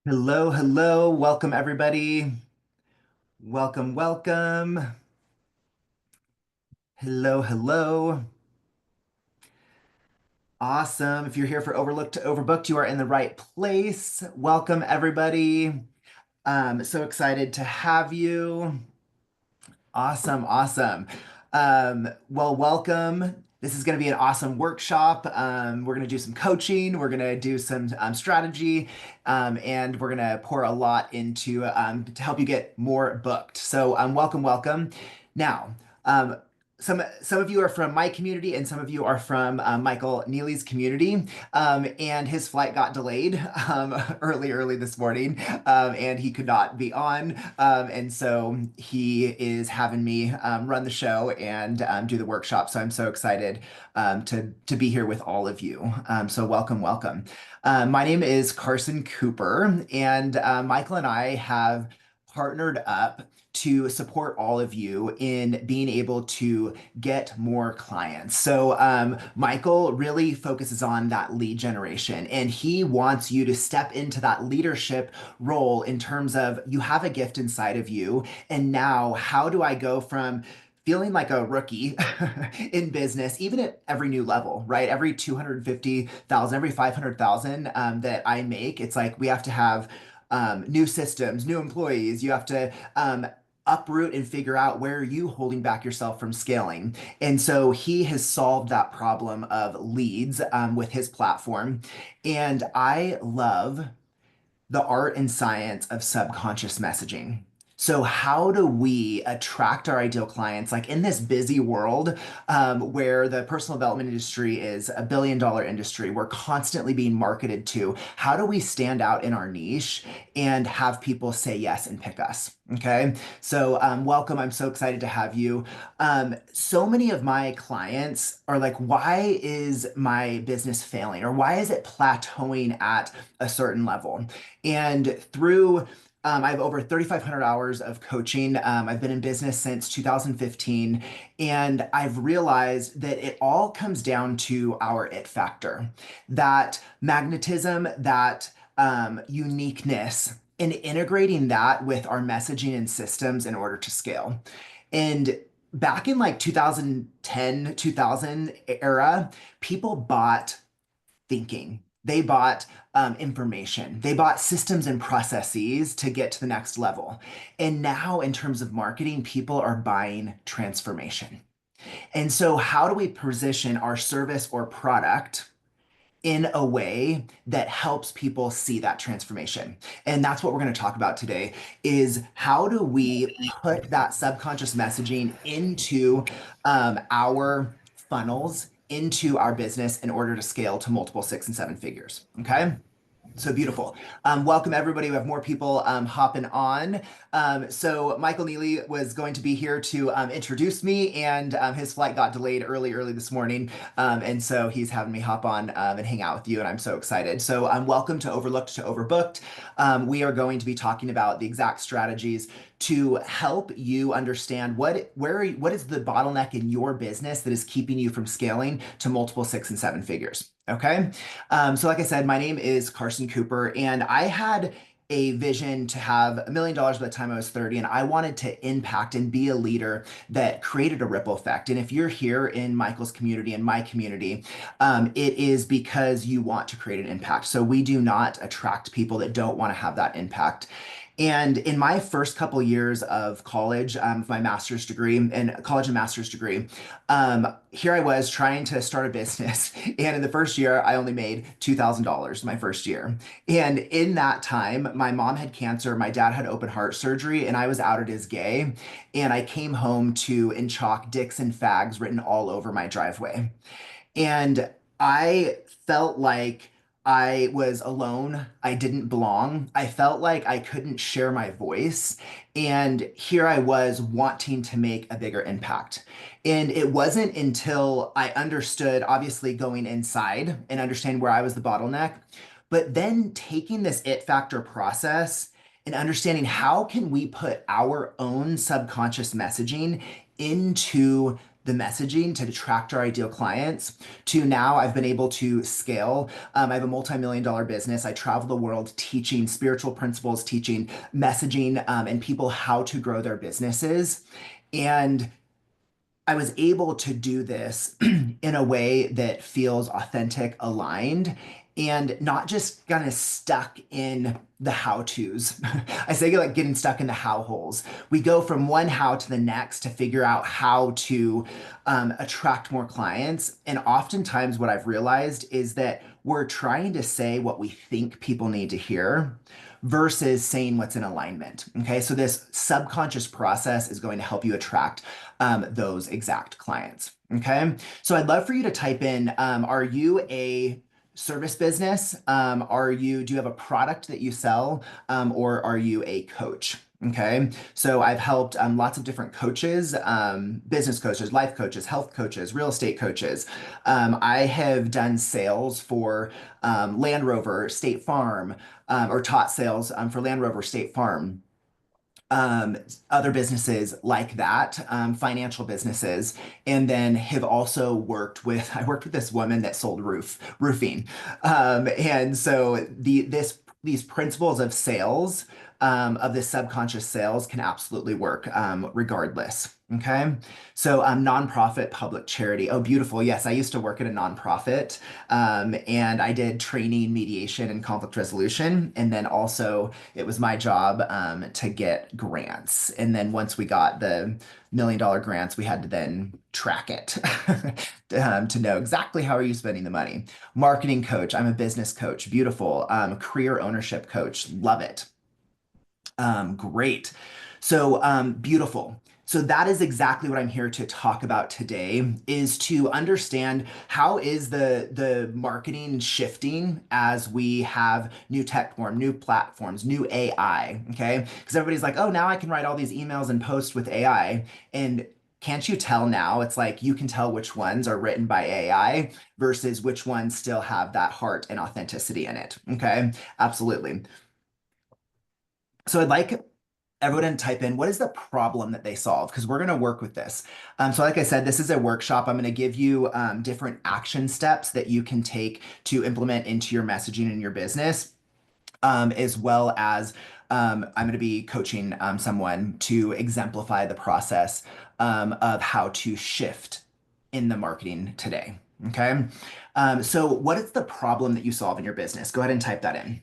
Hello, hello. Welcome, everybody. Welcome, welcome. Hello, hello. Awesome. If you're here for Overlooked to Overbooked, you are in the right place. Welcome, everybody. So excited to have you. Awesome, awesome. Well, welcome. This is going to be an awesome workshop. We're going to do some coaching. We're going to do some strategy, and we're going to pour a lot into to help you get more booked. So, welcome, welcome. Now, um, some of you are from my community, and some of you are from Michael Neely's community. And his flight got delayed early this morning, and he could not be on. And so he is having me run the show and do the workshop. So I'm so excited to be here with all of you. So welcome, welcome. My name is Carson Cooper, and Michael and I have partnered up to support all of you in being able to get more clients. So Michael really focuses on that lead generation, and he wants you to step into that leadership role in terms of you have a gift inside of you. And now, how do I go from feeling like a rookie in business, even at every new level, right? Every 250,000, every 500,000 that I make, it's like we have to have new systems, new employees. You have to uproot and figure out where are you holding back yourself from scaling. And so he has solved that problem of leads with his platform. And I love the art and science of subconscious messaging. So, how do we attract our ideal clients? Like in this busy world where the personal development industry is $1 billion industry, we're constantly being marketed to. How do we stand out in our niche and have people say yes and pick us? Okay. So, welcome. I'm so excited to have you. So many of my clients are like, why is my business failing? Or why is it plateauing at a certain level? And through I have over 3,500 hours of coaching. I've been in business since 2015, and I've realized that it all comes down to our it factor, that magnetism, that uniqueness, and integrating that with our messaging and systems in order to scale. And back in like 2010, 2000 era, people bought thinking. They bought information. They bought systems and processes to get to the next level. And now, in terms of marketing, people are buying transformation. And so, how do we position our service or product in a way that helps people see that transformation? And that's what we're going to talk about today is how do we put that subconscious messaging into our funnels, into our business in order to scale to multiple 6 and 7 figures. Okay. So beautiful. Welcome, everybody. We have more people hopping on. So Michael Neely was going to be here to introduce me, and his flight got delayed early this morning. And so he's having me hop on and hang out with you, and I'm so excited. So welcome to Overlooked to Overbooked. We are going to be talking about the exact strategies to help you understand what is the bottleneck in your business that is keeping you from scaling to multiple 6 and 7 figures. Okay. So like I said, my name is Carson Cooper, and I had a vision to have $1 million by the time I was 30, and I wanted to impact and be a leader that created a ripple effect. And if you're here in Michael's community and my community, it is because you want to create an impact. So we do not attract people that don't want to have that impact. And in my first couple years of college, my master's degree and college and master's degree, here I was trying to start a business. And in the first year, I only made $2,000 my first year. And in that time, my mom had cancer, my dad had open heart surgery, and I was outed as gay. And I came home to in chalk dicks and fags written all over my driveway. And I felt like I was alone. I didn't belong. I felt like I couldn't share my voice. And here I was wanting to make a bigger impact. And it wasn't until I understood, obviously, going inside and understanding where I was the bottleneck, but then taking this it factor process and understanding how can we put our own subconscious messaging into the messaging to attract our ideal clients to now I've been able to scale. I have a multi-million-dollar business. I travel the world teaching spiritual principles, teaching messaging, and people how to grow their businesses. And I was able to do this in a way that feels authentic, aligned, and not just kind of stuck in the how-tos. I say like getting stuck in the how holes. We go from one how to the next to figure out how to attract more clients. And oftentimes what I've realized is that we're trying to say what we think people need to hear versus saying what's in alignment. Okay, so this subconscious process is going to help you attract those exact clients. Okay, so I'd love for you to type in, are you a service business? Do you have a product that you sell? Or are you a coach? Okay, so I've helped lots of different coaches, business coaches, life coaches, health coaches, real estate coaches. I have done sales for Land Rover, State Farm, or taught sales for Land Rover, State Farm, um, other businesses like that, financial businesses, and then have also I worked with this woman that sold roofing. And so these principles of sales, of this subconscious sales can absolutely work, regardless. Okay. So, nonprofit, public charity. Oh, beautiful. Yes, I used to work at a nonprofit, and I did training, mediation, and conflict resolution. And then also it was my job, to get grants. And then once we got the $1 million grants, we had to then track it to know exactly how are you spending the money. Marketing coach. I'm a business coach. Beautiful. Career ownership coach. Love it. Great. So, beautiful. So that is exactly what I'm here to talk about today, is to understand how is the marketing shifting as we have new tech form, new platforms, new AI, okay? Because everybody's like, oh, now I can write all these emails and post with AI. And can't you tell now? It's like you can tell which ones are written by AI versus which ones still have that heart and authenticity in it, okay? Absolutely. So I'd like everyone to type in what is the problem that they solve, because we're going to work with this. So like I said, this is a workshop. I'm going to give you different action steps that you can take to implement into your messaging in your business, as well as I'm going to be coaching someone to exemplify the process of how to shift in the marketing today. Okay. So what is the problem that you solve in your business? Go ahead and type that in.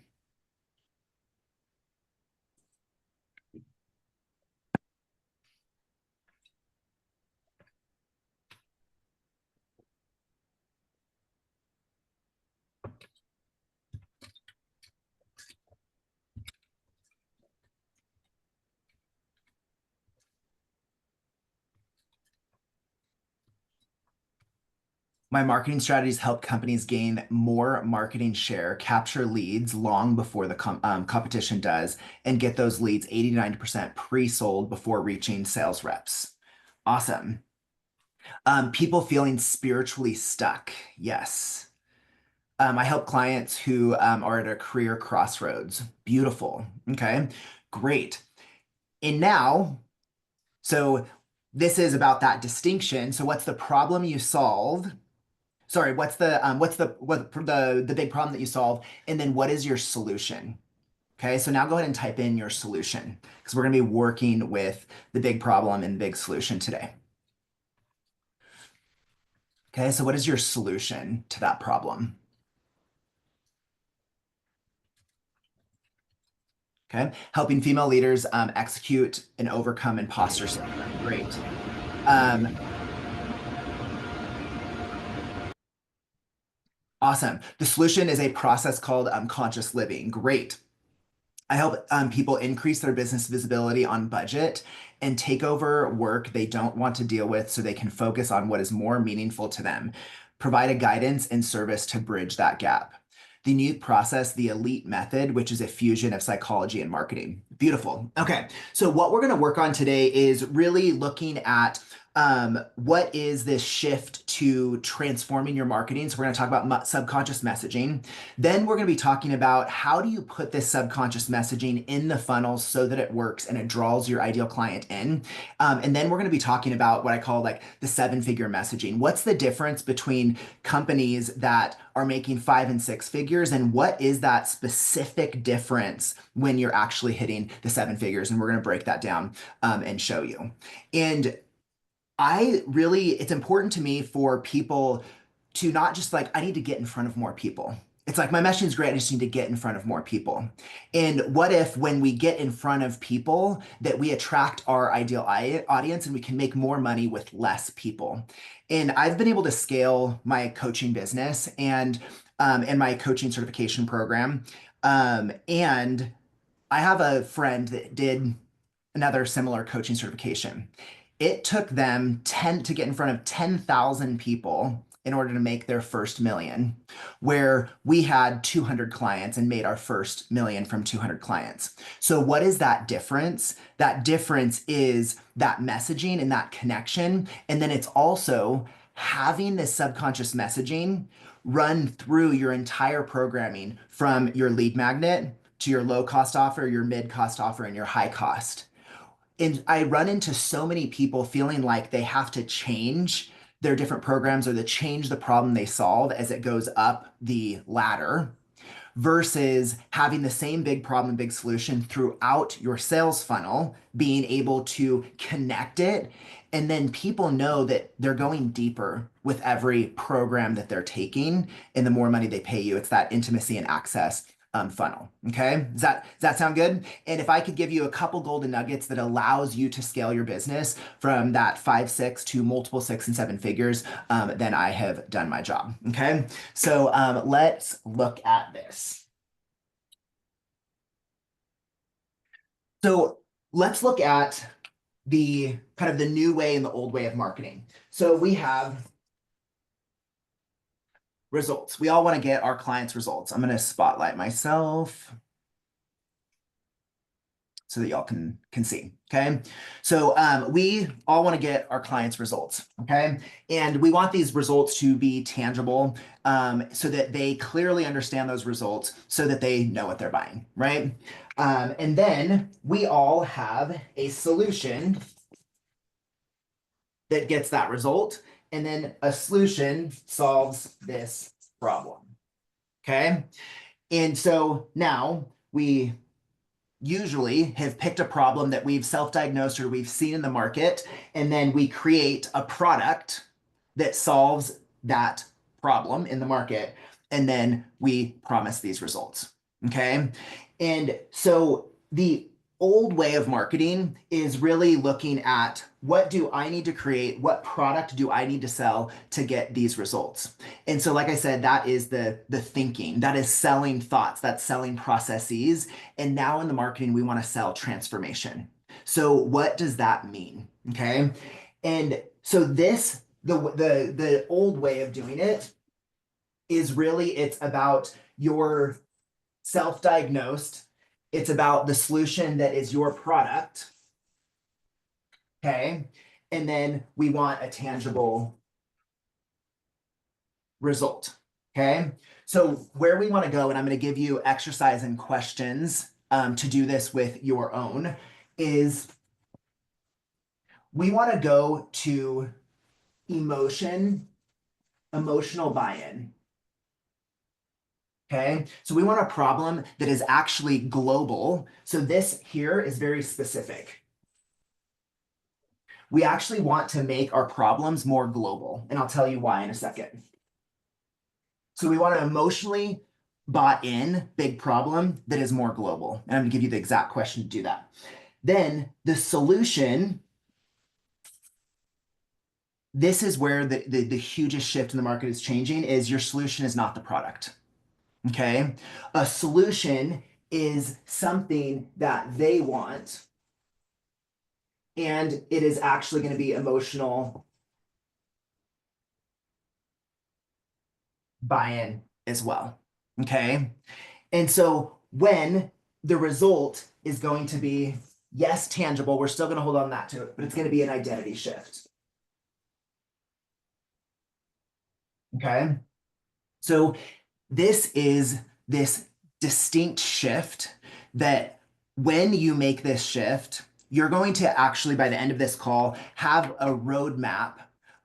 My marketing strategies help companies gain more marketing share, capture leads long before the competition does, and get those leads 80 to 90% pre-sold before reaching sales reps. Awesome. People feeling spiritually stuck. Yes. I help clients who are at a career crossroads. Beautiful. Okay, great. And now, so this is about that distinction. So what's the problem you solve? Sorry, what's the big problem that you solve? And then what is your solution? Okay, so now go ahead and type in your solution, because we're going to be working with the big problem and the big solution today. Okay, so what is your solution to that problem? Okay, helping female leaders execute and overcome imposter syndrome. Great. Um, awesome. The solution is a process called conscious living. Great. I help people increase their business visibility on budget and take over work they don't want to deal with so they can focus on what is more meaningful to them. Provide a guidance and service to bridge that gap. The new process, the elite method, which is a fusion of psychology and marketing. Beautiful. Okay, so what we're going to work on today is really looking at what is this shift to transforming your marketing? So we're going to talk about subconscious messaging. Then we're going to be talking about how do you put this subconscious messaging in the funnel so that it works and it draws your ideal client in. And then we're going to be talking about what I call like the seven-figure messaging. What's the difference between companies that are making 5 and 6 figures, and what is that specific difference when you're actually hitting the 7 figures? And we're going to break that down and show you. And it's important to me for people to not just like, I need to get in front of more people. It's like my messaging is great, I just need to get in front of more people. And what if when we get in front of people that we attract our ideal audience and we can make more money with less people? And I've been able to scale my coaching business and my coaching certification program. And I have a friend that did another similar coaching certification. It took them 10 to get in front of 10,000 people in order to make their first million, where we had 200 clients and made our first million from 200 clients. So what is that difference? That difference is that messaging and that connection. And then it's also having this subconscious messaging run through your entire programming from your lead magnet to your low cost offer, your mid cost offer, and your high cost. And I run into so many people feeling like they have to change their different programs or to change the problem they solve as it goes up the ladder versus having the same big problem, big solution throughout your sales funnel, being able to connect it. And then people know that they're going deeper with every program that they're taking, and the more money they pay you. It's that intimacy and access funnel. Okay. Does that sound good? And if I could give you a couple golden nuggets that allows you to scale your business from that 5, 6 to multiple 6 and 7 figures, then I have done my job. Okay. So let's look at this. So let's look at the kind of the new way and the old way of marketing. So we have results. We all want to get our clients results. I'm going to spotlight myself so that y'all can see, okay? So we all want to get our clients results, okay? And we want these results to be tangible so that they clearly understand those results so that they know what they're buying, right? And then we all have a solution that gets that result, and then a solution solves this problem, okay? And so now we usually have picked a problem that we've self-diagnosed or we've seen in the market, and then we create a product that solves that problem in the market, and then we promise these results, okay? And so the old way of marketing is really looking at what do I need to create, what product do I need to sell to get these results. And so like I said, that is the thinking, that is selling thoughts, that's selling processes. And now in the marketing, we want to sell transformation. So what does that mean? Okay. And so this, the old way of doing it is really, it's about your self-diagnosed. It's about the solution that is your product. Okay. And then we want a tangible result. Okay. So where we want to go, and I'm going to give you exercise and questions to do this with your own, is we want to go to emotional buy-in. Okay, so we want a problem that is actually global. So this here is very specific. We actually want to make our problems more global, and I'll tell you why in a second. So we want to emotionally bought in big problem that is more global. And I'm going to give you the exact question to do that. Then the solution, this is where the hugest shift in the market is changing, is your solution is not the product. Okay, a solution is something that they want, and it is actually going to be emotional buy-in as well. Okay, and so when the result is going to be, yes, tangible, we're still going to hold on that to it, but it's going to be an identity shift. Okay. So this is this distinct shift that when you make this shift, you're going to actually, by the end of this call, have a roadmap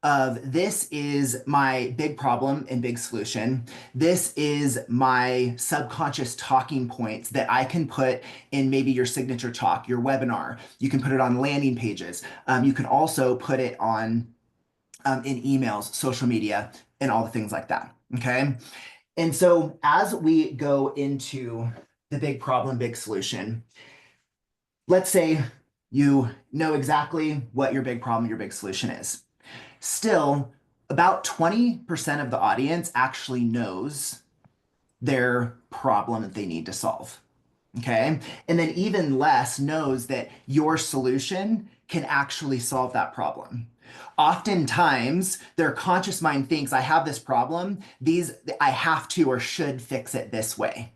of this is my big problem and big solution. This is my subconscious talking points that I can put in maybe your signature talk, your webinar. You can put it on landing pages. You can also put it on in emails, social media, and all the things like that. Okay. And so as we go into the big problem, big solution, let's say you know exactly what your big problem, your big solution is. Still, about 20% of the audience actually knows their problem that they need to solve. Okay. And then even less knows that your solution can actually solve that problem. Oftentimes, their conscious mind thinks, I have this problem, I have to or should fix it this way.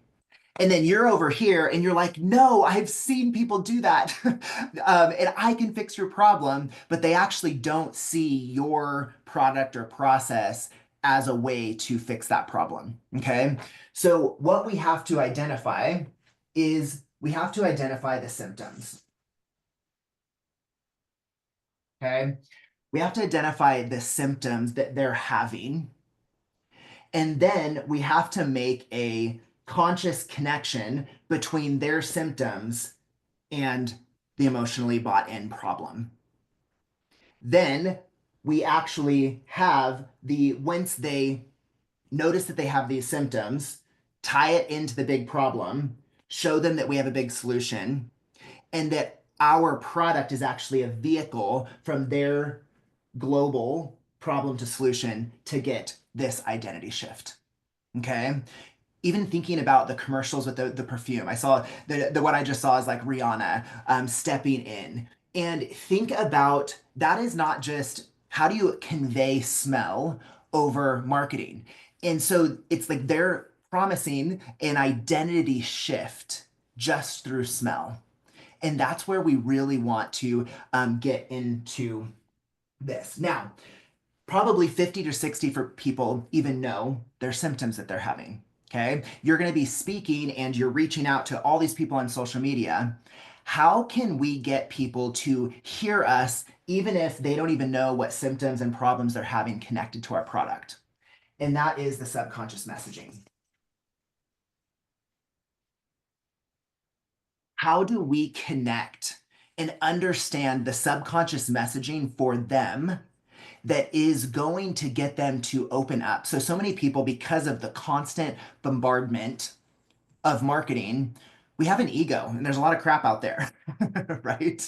And then you're over here and you're like, no, I've seen people do that. And I can fix your problem, but they actually don't see your product or process as a way to fix that problem. Okay. So what we have to identify is we have to identify the symptoms. Okay. We have to identify the symptoms that they're having. And then we have to make a conscious connection between their symptoms and the emotionally bought in problem. Then we actually have once they notice that they have these symptoms, tie it into the big problem, show them that we have a big solution, and that our product is actually a vehicle from their global problem to solution to get this identity shift. Okay. Even thinking about the commercials with the perfume, I saw the what I just saw is like Rihanna stepping in. And think about that is not just how do you convey smell over marketing. And so it's like they're promising an identity shift just through smell. And that's where we really want to get into this. Now, probably 50 to 60 for people even know their symptoms that they're having. Okay. You're going to be speaking and you're reaching out to all these people on social media. How can we get people to hear us even if they don't even know what symptoms and problems they're having connected to our product? And that is the subconscious messaging. How do we connect and understand the subconscious messaging for them that is going to get them to open up? So many people, because of the constant bombardment of marketing, we have an ego and there's a lot of crap out there, right?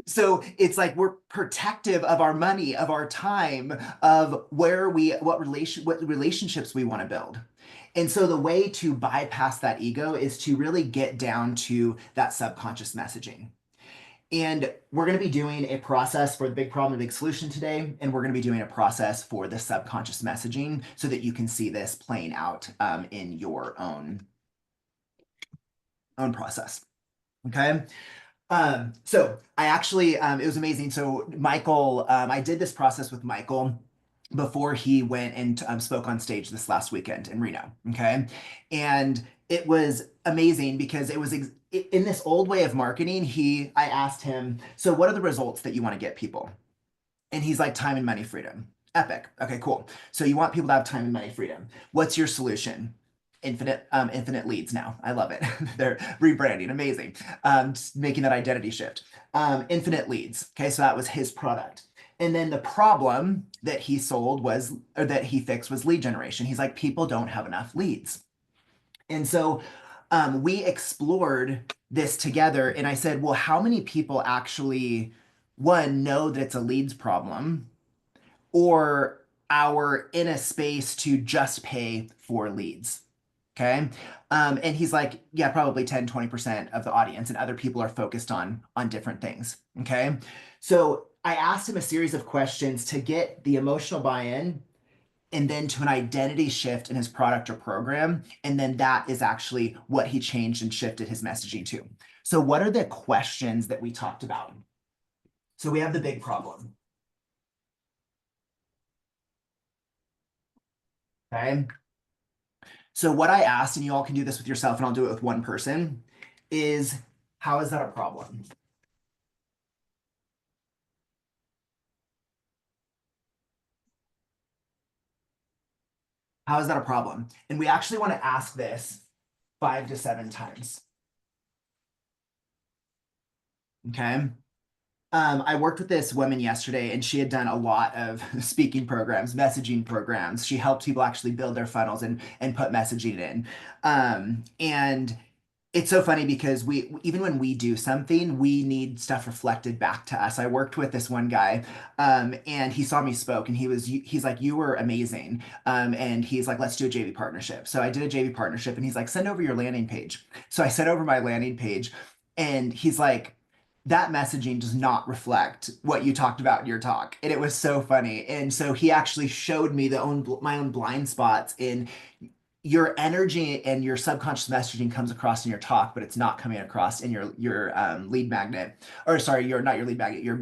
So it's like we're protective of our money, of our time, of what relationships we want to build. And so the way to bypass that ego is to really get down to that subconscious messaging. And we're going to be doing a process for the big problem, the big solution today. And we're going to be doing a process for the subconscious messaging so that you can see this playing out in your own process. Okay. So I actually, it was amazing. So Michael, I did this process with Michael before he went and spoke on stage this last weekend in Reno. Okay. And it was amazing because it was in this old way of marketing. I asked him, so what are the results that you want to get people? And he's like, time and money freedom. Epic. Okay, cool. So you want people to have time and money freedom. What's your solution? Infinite leads now. I love it. They're rebranding. Amazing. Just making that identity shift. Infinite leads. Okay, so that was his product. And then the problem that he that he fixed was lead generation. He's like, people don't have enough leads. And so we explored this together. And I said, well, how many people actually, one, know that it's a leads problem or are in a space to just pay for leads? Okay. And he's like, yeah, probably 10, 20% of the audience, and other people are focused on different things. Okay. So I asked him a series of questions to get the emotional buy-in and then to an identity shift in his product or program. And then that is actually what he changed and shifted his messaging to. So what are the questions that we talked about? So we have the big problem. Okay. So what I asked, and you all can do this with yourself, and I'll do it with one person, is how is that a problem? How is that a problem? And we actually want to ask this 5 to 7 times. Okay. I worked with this woman yesterday, and she had done a lot of speaking programs, messaging programs. She helped people actually build their funnels and put messaging in. And it's so funny because we even when we do something, we need stuff reflected back to us. I worked with this one guy, and he saw me spoke, and he's like, "You were amazing," and he's like, "Let's do a JV partnership." So I did a JV partnership, and he's like, "Send over your landing page." So I sent over my landing page, and he's like, that messaging does not reflect what you talked about in your talk. And it was so funny. And so he actually showed me my own blind spots in your energy, and your subconscious messaging comes across in your talk, but it's not coming across in your lead magnet, or sorry, your not your lead magnet, your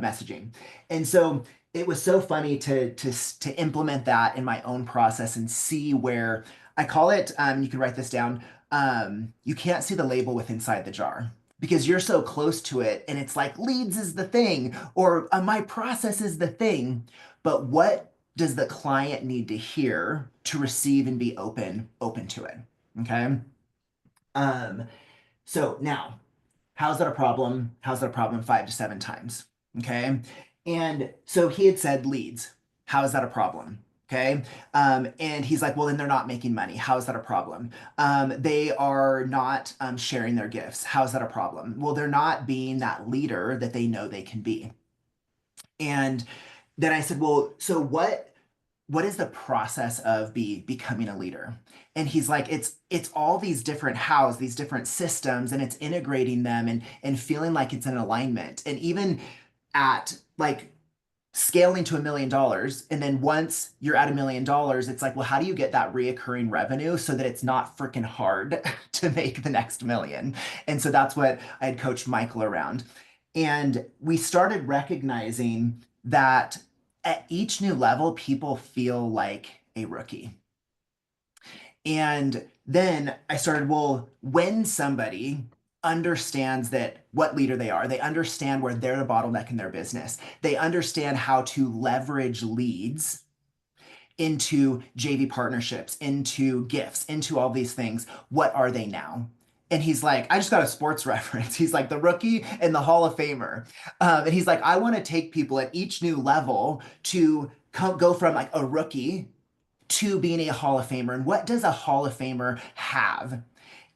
messaging. And so it was so funny to implement that in my own process and see where I call it. You can write this down. You can't see the label with inside the jar because you're so close to it, and it's like leads is the thing, or my process is the thing. But what does the client need to hear to receive and be open to it? Okay. Um, so now, how's that a problem? How's that a problem 5 to 7 times? Okay. And so he had said leads. How is that a problem? Okay. And he's like, well, then they're not making money. How is that a problem? They are not sharing their gifts. How is that a problem? Well, they're not being that leader that they know they can be. And then I said, well, so what is the process of becoming a leader? And he's like, it's all these different hows, these different systems, and it's integrating them and feeling like it's in alignment. And even at like scaling to $1 million, and then once you're at $1 million, it's like, well, how do you get that reoccurring revenue so that it's not freaking hard to make the next million? And so that's what I had coached Michael around. And we started recognizing that at each new level, people feel like a rookie. And then I started, well, when somebody understands that what leader they are, they understand where they're the bottleneck in their business, they understand how to leverage leads into JV partnerships, into gifts, into all these things. What are they now? And he's like, I just got a sports reference. He's like the rookie and the Hall of Famer. And he's like, I want to take people at each new level to go from like a rookie to being a Hall of Famer. And what does a Hall of Famer have?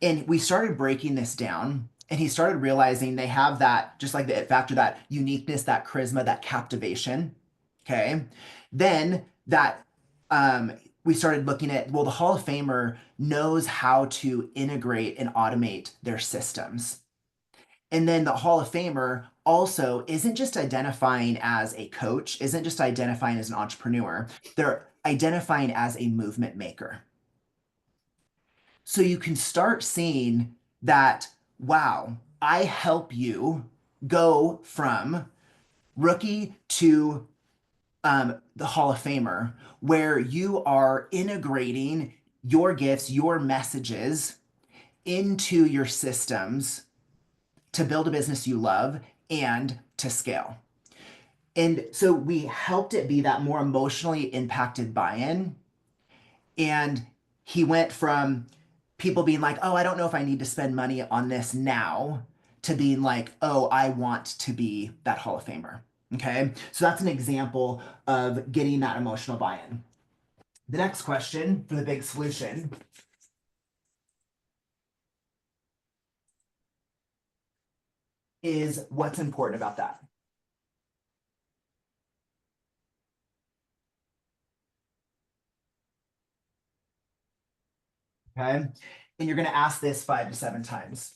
And we started breaking this down, and he started realizing they have that, just like the it factor, that uniqueness, that charisma, that captivation. Okay. Then that we started looking at, well, the Hall of Famer knows how to integrate and automate their systems. And then the Hall of Famer also isn't just identifying as a coach, isn't just identifying as an entrepreneur. They're identifying as a movement maker. So you can start seeing that, wow, I help you go from rookie to the Hall of Famer, where you are integrating your gifts, your messages into your systems to build a business you love and to scale. And so we helped it be that more emotionally impacted buy-in. And he went from people being like, oh, I don't know if I need to spend money on this now, to being like, oh, I want to be that Hall of Famer. Okay. So that's an example of getting that emotional buy-in. The next question for the big solution is, what's important about that? Okay. And you're going to ask this 5 to 7 times.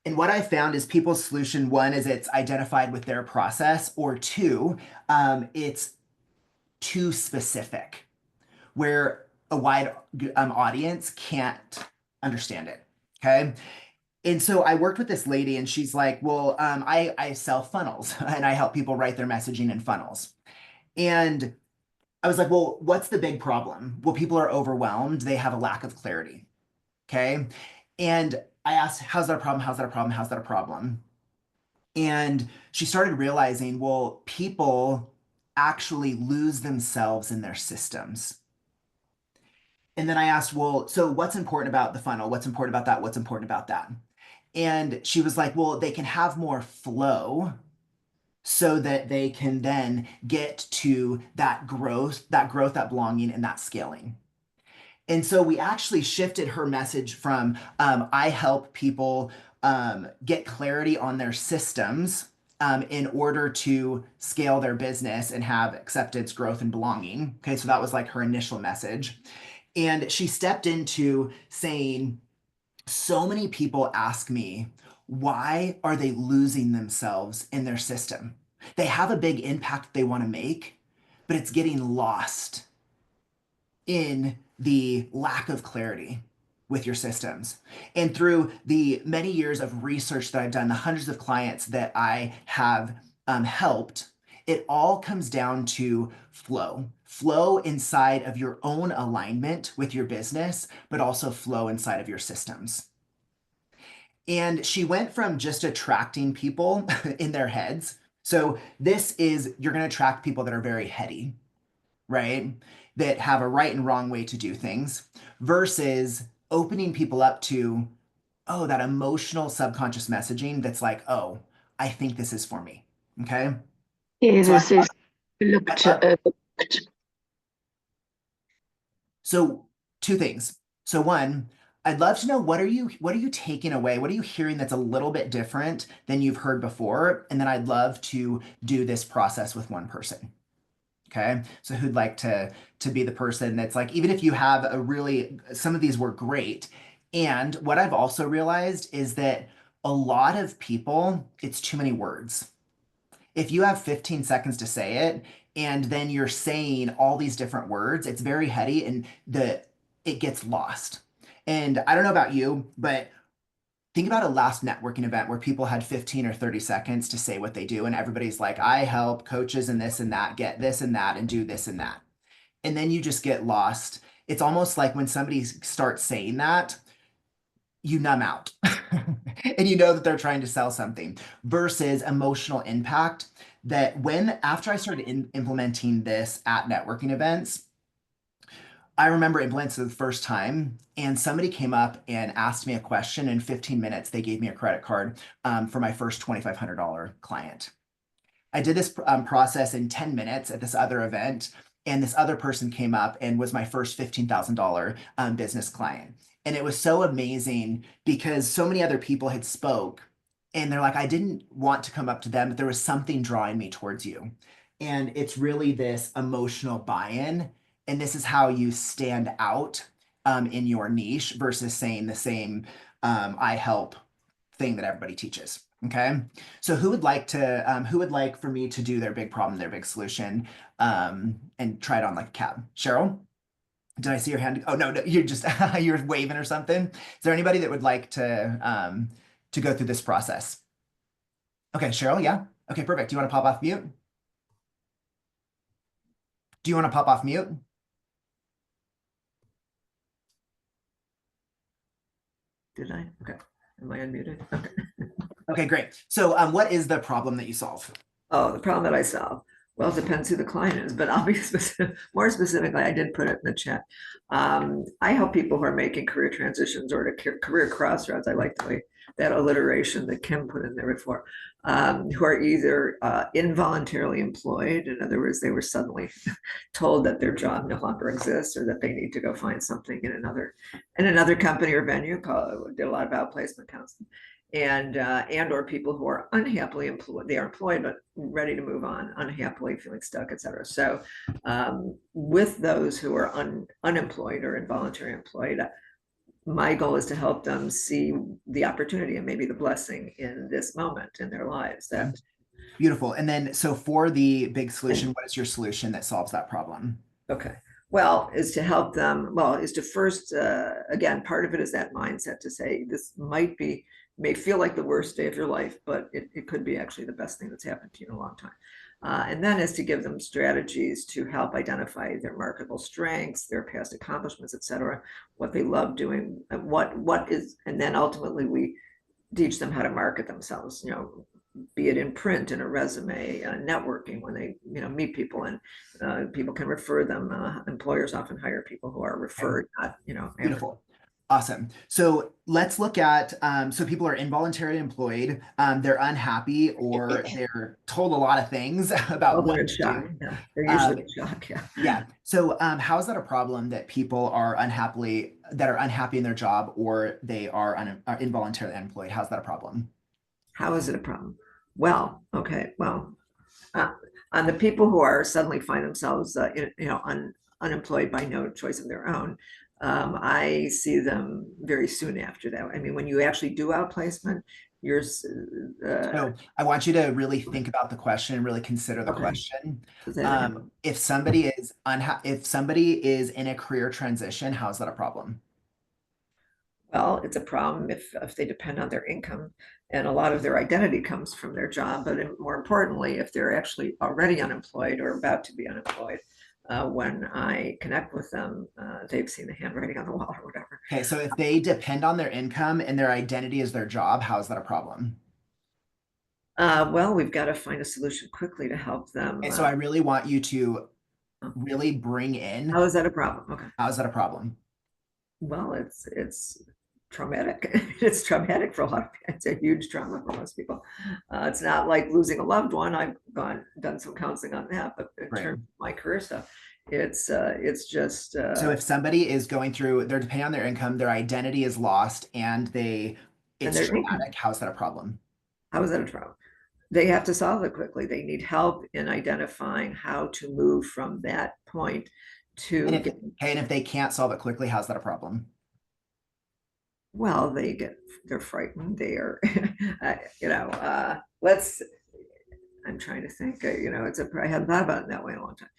And what I found is people's solution, one is it's identified with their process, or two, it's too specific, where a wide audience can't understand it. Okay. And so I worked with this lady, and she's like, well, I sell funnels and I help people write their messaging in funnels. And I was like, well, what's the big problem? Well, people are overwhelmed. They have a lack of clarity. Okay. And I asked, how's that a problem? How's that a problem? How's that a problem? And she started realizing, well, people actually lose themselves in their systems. And then I asked, well, so what's important about the funnel? What's important about that? What's important about that? And she was like, well, they can have more flow so that they can then get to that growth, that belonging, and that scaling. And so we actually shifted her message from I help people get clarity on their systems in order to scale their business and have acceptance, growth, and belonging. Okay, so that was like her initial message. And she stepped into saying, so many people ask me, why are they losing themselves in their system? They have a big impact they want to make, but it's getting lost in the lack of clarity with your systems. And through the many years of research that I've done, the hundreds of clients that I have helped, it all comes down to flow inside of your own alignment with your business, but also flow inside of your systems. And she went from just attracting people in their heads. So this is, you're going to attract people that are very heady, right? That have a right and wrong way to do things versus opening people up to, oh, that emotional subconscious messaging that's like, oh, I think this is for me. Okay. Yeah, So this is I'd looked love, overbooked. so two things. So one, I'd love to know what are you taking away? What are you hearing that's a little bit different than you've heard before? And then I'd love to do this process with one person. Okay. So who'd like to be the person that's like, even if you have a really, some of these were great. And what I've also realized is that a lot of people, it's too many words. If you have 15 seconds to say it, and then you're saying all these different words, it's very heady and it gets lost. And I don't know about you, but think about a last networking event where people had 15 or 30 seconds to say what they do, and everybody's like, I help coaches and this and that get this and that and do this and that. And then you just get lost. It's almost like when somebody starts saying that, you numb out and you know that they're trying to sell something versus emotional impact. That when after I started implementing this at networking events, I remember implementing it the first time, and somebody came up and asked me a question. In 15 minutes, they gave me a credit card for my first $2,500 client. I did this process in 10 minutes at this other event, and this other person came up and was my first $15,000 business client. And it was so amazing because so many other people had spoke, and they're like, I didn't want to come up to them, but there was something drawing me towards you. And it's really this emotional buy-in, and this is how you stand out in your niche versus saying the same I help thing that everybody teaches. Okay. So who would like for me to do their big problem, their big solution, and try it on like a cab? Cheryl, did I see your hand? Oh, no, no, you're just, you're waving or something. Is there anybody that would like to go through this process? Okay, Cheryl, yeah. Okay, perfect. Do you want to pop off mute? Do you want to pop off mute? Did I? Okay. Am I unmuted? Okay. Okay, great. So what is the problem that you solve? Oh, the problem that I solve. Well, it depends who the client is, but I'll be specific, more specifically, I did put it in the chat. I help people who are making career transitions or to career crossroads. I like the way that alliteration that Kim put in there before, who are either involuntarily employed. In other words, they were suddenly told that their job no longer exists or that they need to go find something in another company or venue. Did a lot of outplacement counseling and or people who are unhappily employed. They are employed but ready to move on, unhappily feeling stuck, etc. So with those who are unemployed or involuntary employed, my goal is to help them see the opportunity and maybe the blessing in this moment in their lives. That Beautiful. And then, so for the big solution, what is your solution that solves that problem? Okay. Well, is to help them, well, is to first, again, part of it is that mindset to say this may feel like the worst day of your life, but it could be actually the best thing that's happened to you in a long time. And then is to give them strategies to help identify their marketable strengths, their past accomplishments, et cetera, what they love doing, and what is, and then ultimately we teach them how to market themselves, be it in print, in a resume, networking when they, meet people, and people can refer them. Employers often hire people who are Okay. referred, not, Beautiful. Awesome. So let's look at, so people are involuntarily employed, they're unhappy, or they're told a lot of things about well, they're what in to shock. do. Yeah, they're usually Um, in shock. Yeah. yeah. So how is that a problem that people are unhappy in their job, or they are involuntarily unemployed? How's that a problem? How is it a problem? Well, okay. Well, uh, on the people who are suddenly find themselves, unemployed by no choice of their own, I see them very soon after that. I mean, when you actually do outplacement, you're So I want you to really think about the question and really consider the okay. question. So say that again. If somebody is in a career transition, how's that a problem? Well, it's a problem if they depend on their income, and a lot of their identity comes from their job. But more importantly, if they're actually already unemployed or about to be unemployed, when I connect with them, they've seen the handwriting on the wall or whatever. Okay, so if they depend on their income and their identity is their job, how's that a problem? Well, we've got to find a solution quickly to help them. Okay, so I really want you to Oh, really bring how in, is that a problem? Okay. how's that a problem? Well, it's traumatic. It's traumatic for a lot of people. It's a huge trauma for most people. It's not like losing a loved one. I've done some counseling on that, but in Right. terms of my career stuff, it's just So if somebody is going through, they're depending on their income, their identity is lost, and and it's their income. traumatic, how's that a problem? How is that a trauma? They have to solve it quickly. They need help in identifying how to move from that point And to if, get, okay, and if they can't solve it quickly, how's that a problem? well, they're frightened. They are, let's, I'm trying to think, I hadn't thought about it that way in a long time.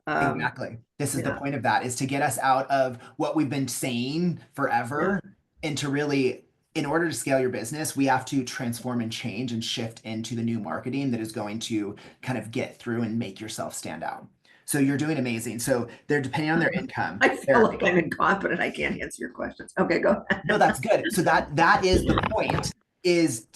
Um, Exactly. This is the yeah, point of that, is to get us out of what we've been saying yeah. forever and to really, in order to scale your business, we have to transform and change and shift into the new marketing that is going to kind of get through and make yourself stand out. So you're doing amazing. So they're depending on their income. I feel like I'm incompetent. I can't answer your questions. Okay, go. No, that's good. So that is the point, is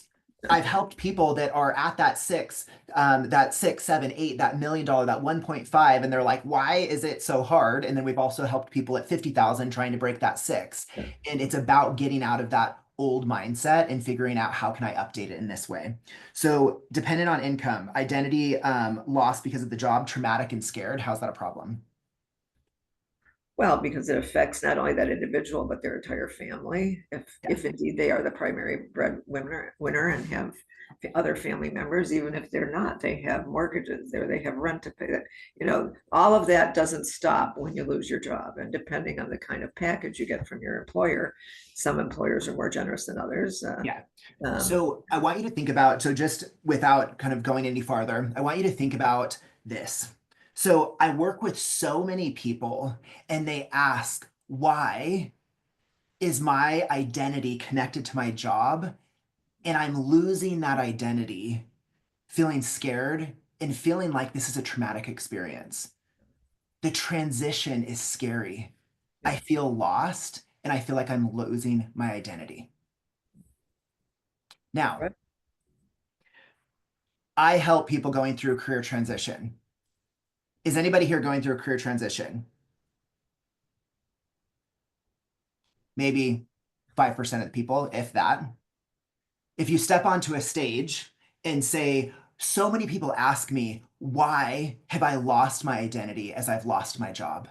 I've helped people that are at that six, seven, eight, that $1 million, that 1.5, and they're like, why is it so hard? And then we've also helped people at 50,000 trying to break that six. And it's about getting out of that old mindset and figuring out how can I update it in this way. So dependent on income, identity loss because of the job, traumatic and scared. How's that a problem? Well, because it affects not only that individual, but their entire family. Yeah. If indeed they are the primary breadwinner and have other family members, even if they're not, they have mortgages there, they have rent to pay. That all of that doesn't stop when you lose your job. And depending on the kind of package you get from your employer, some employers are more generous than others. Yeah. Um, So I want you to think about, so just without kind of going any farther, I want you to think about this. So I work with so many people and they ask, why is my identity connected to my job? And I'm losing that identity, feeling scared and feeling like this is a traumatic experience. The transition is scary. yeah, I feel lost and I feel like I'm losing my identity. Now, right. I help people going through a career transition. Is anybody here going through a career transition? Maybe 5% of the people, if that. If you step onto a stage and say, so many people ask me, why have I lost my identity as I've lost my job?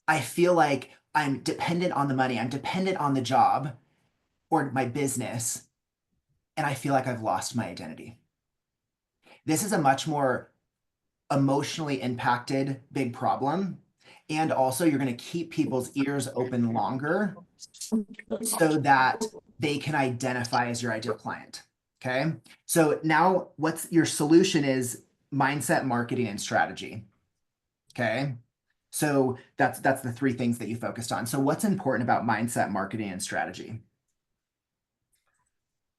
I feel like I'm dependent on the money, I'm dependent on the job or my business, and I feel like I've lost my identity. This is a much more emotionally impacted big problem. And also, you're going to keep people's ears open longer so that they can identify as your ideal client. Okay. So now what's your solution is mindset, marketing, and strategy. Okay. So that's the three things that you focused on. So what's important about mindset, marketing, and strategy?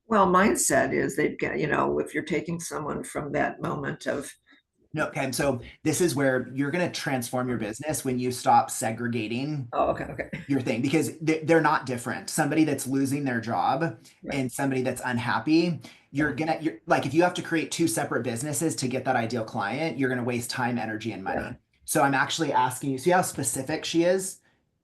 Well, mindset is they've got, if you're taking someone from that moment of No, okay. So this is where you're going to transform your business when you stop segregating Oh, okay, okay. your thing because they're not different. Somebody that's losing their job Right. and somebody that's unhappy, Yeah, you're like, if you have to create two separate businesses to get that ideal client, you're going to waste time, energy, and yeah. money. So I'm actually asking you, see how specific she is?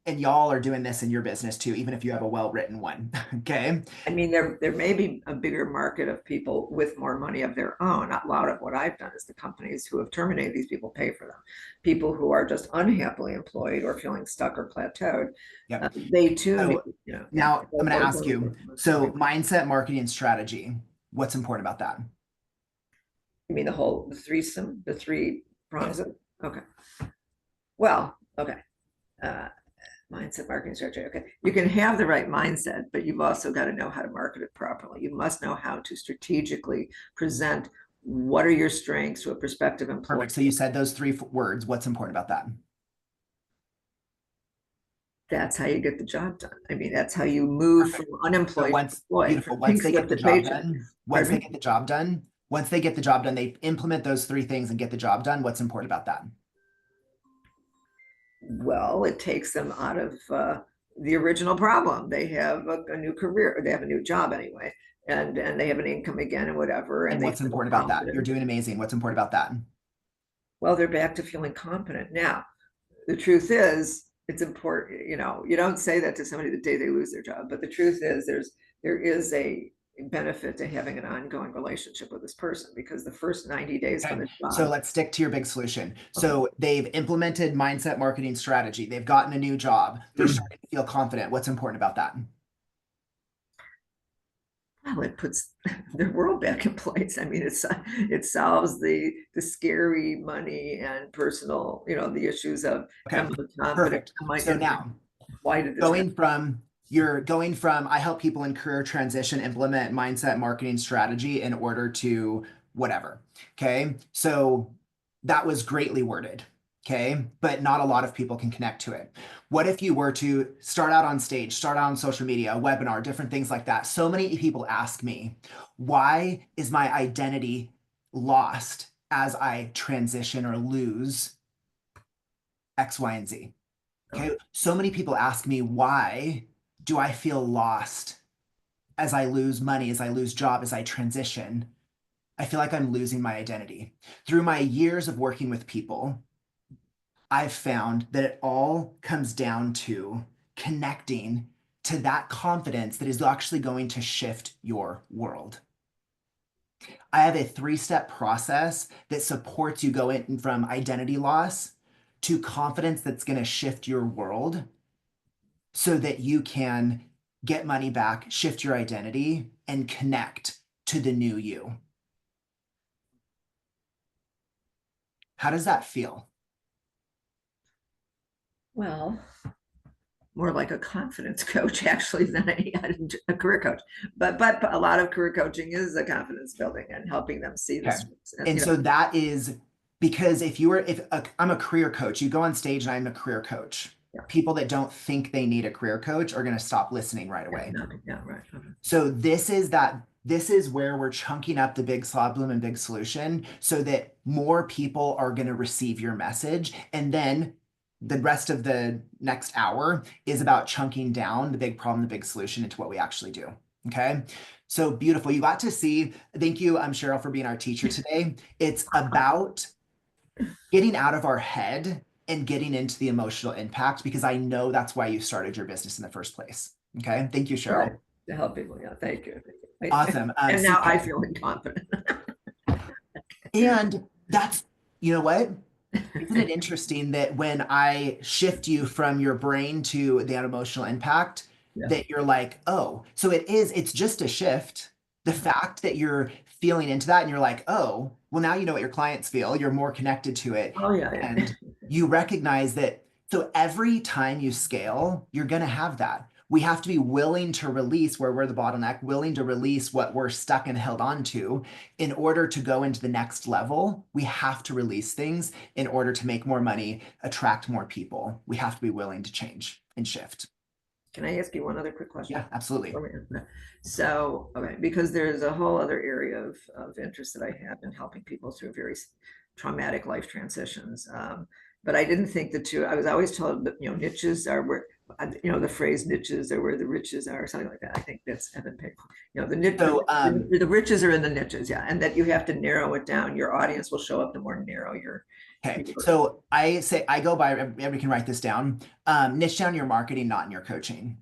And y'all are doing this in your business too, even if you have a well-written one. Okay. I mean, there may be a bigger market of people with more money of their own. A lot of what I've done is the companies who have terminated these people pay for them. People who are just unhappily employed or feeling stuck or plateaued, Yep. they too need, So yeah. now I'm going to ask you, so mindset, marketing, and strategy, what's important about that? You mean the threesome, the three prongs of, okay. Well, okay. Uh, Mindset, marketing strategy. Okay. You can have the right mindset, but you've also got to know how to market it properly. You must know how to strategically present what are your strengths to a prospective employee. Perfect. So you said those three words. What's important about that? That's how you get the job done. I mean, that's how you move from Perfect. So unemployed to once, employed, beautiful, from once pink they get slip the to job paycheck. done, once they Pardon get me? the job done, once they get the job done, they implement those three things and get the job done. What's important about that? Well, it takes them out of the original problem. They have a new career, they have a new job anyway, and they have an income again and whatever, and And they what's feel important about that? You're confident. doing amazing. What's important about that? Well, they're back to feeling confident. Now, the truth is, it's important, you don't say that to somebody the day they lose their job, but the truth is there is a benefit to having an ongoing relationship with this person because the first 90 days on Okay. the So job, let's stick to your big solution. okay. So they've implemented mindset marketing strategy. They've gotten a new job. They're starting to feel confident. What's important about that? Well, it puts their world back in place. I mean, it solves the scary money and personal, the issues of Okay. am I confident? Perfect. Am I, So now why did this happen? you're going from I help people in career transition implement mindset marketing strategy in order to whatever. Okay. So that was greatly worded. Okay. But not a lot of people can connect to it. What if you were to start out on stage, start out on social media, a webinar, different things like that? So many people ask me, why is my identity lost as I transition or lose X, Y, and Z? Okay. Okay. So many people ask me, why do I feel lost as I lose money, as I lose job, as I transition? I feel like I'm losing my identity. Through my years of working with people, I've found that it all comes down to connecting to that confidence that is actually going to shift your world. I have a three-step process that supports you going from identity loss to confidence that's going to shift your world so that you can get money back, shift your identity, and connect to the new you. How does that feel? Well, more like a confidence coach actually than a career coach. But a lot of career coaching is a confidence building and helping them see the Okay. strengths. And so that is because I'm a career coach, you go on stage and I'm a career coach. Yeah, People that don't think they need a career coach are going to stop listening right yeah, away. no, yeah, right. Okay. So this is where we're chunking up the big slot bloom and big solution so that more people are going to receive your message. And then the rest of the next hour is about chunking down the big problem, the big solution into what we actually do. Okay. So beautiful. You got to see, thank you, Cheryl, for being our teacher today. It's about getting out of our head and getting into the emotional impact because I know that's why you started your business in the first place. Okay. Thank you, Right. Cheryl. To help people. Yeah, thank you. Thank you. Awesome. And now I CK. feel confident. And that's, you know what? Isn't it interesting that when I shift you from your brain to the emotional impact, Yeah. that you're like, oh, so it's just a shift. The fact that you're feeling into that and you're like, oh, well, now you know what your clients feel. You're more connected to it. Oh yeah, yeah. And you recognize that. So every time you scale, you're going to have that. We have to be willing to release where we're the bottleneck, willing to release what we're stuck and held on to in order to go into the next level. We have to release things in order to make more money, attract more people. We have to be willing to change and shift. Can I ask you one other quick question? Yeah, absolutely. So, okay, because there's a whole other area of interest that I have in helping people through traumatic life transitions. But I didn't think the two. I was always told that niches are where the phrase niches are where the riches are, or something like that. I think that's Evan Page. So, The riches are in the niches, yeah, and that you have to narrow it down. Your audience will show up the more narrow okay. your So I say, I go by, everybody can write this down. Niche down your marketing, not in your coaching.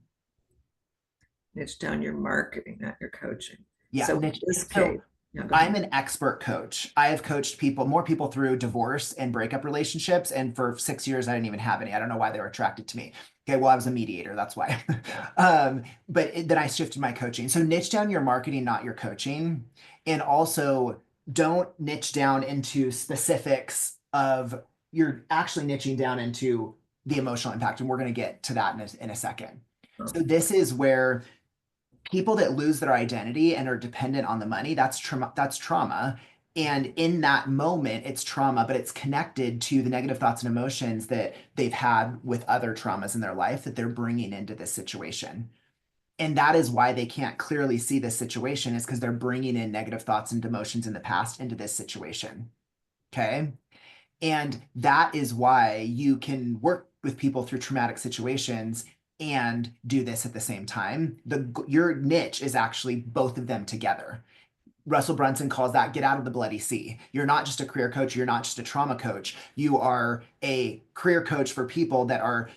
niche down your marketing, not your coaching. Yeah. So in Niche. this So case, yeah, go I'm ahead. an expert coach. I have coached more people through divorce and breakup relationships. And for 6 years, I didn't even have any. I don't know why they were attracted to me. Okay, well, I was a mediator. That's why. Then I shifted my coaching. So niche down your marketing, not your coaching. And also don't niche down into specifics of, you're actually niching down into the emotional impact. And we're going to get to that in a second. Oh, So this is where people that lose their identity and are dependent on the money, that's trauma. And in that moment, it's trauma, but it's connected to the negative thoughts and emotions that they've had with other traumas in their life that they're bringing into this situation. And that is why they can't clearly see this situation, is because they're bringing in negative thoughts and emotions in the past into this situation. Okay. And that is why you can work with people through traumatic situations and do this at the same time. Your niche is actually both of them together. Russell Brunson calls that get out of the bloody sea. You're not just a career coach, you're not just a trauma coach. You are a career coach for people that are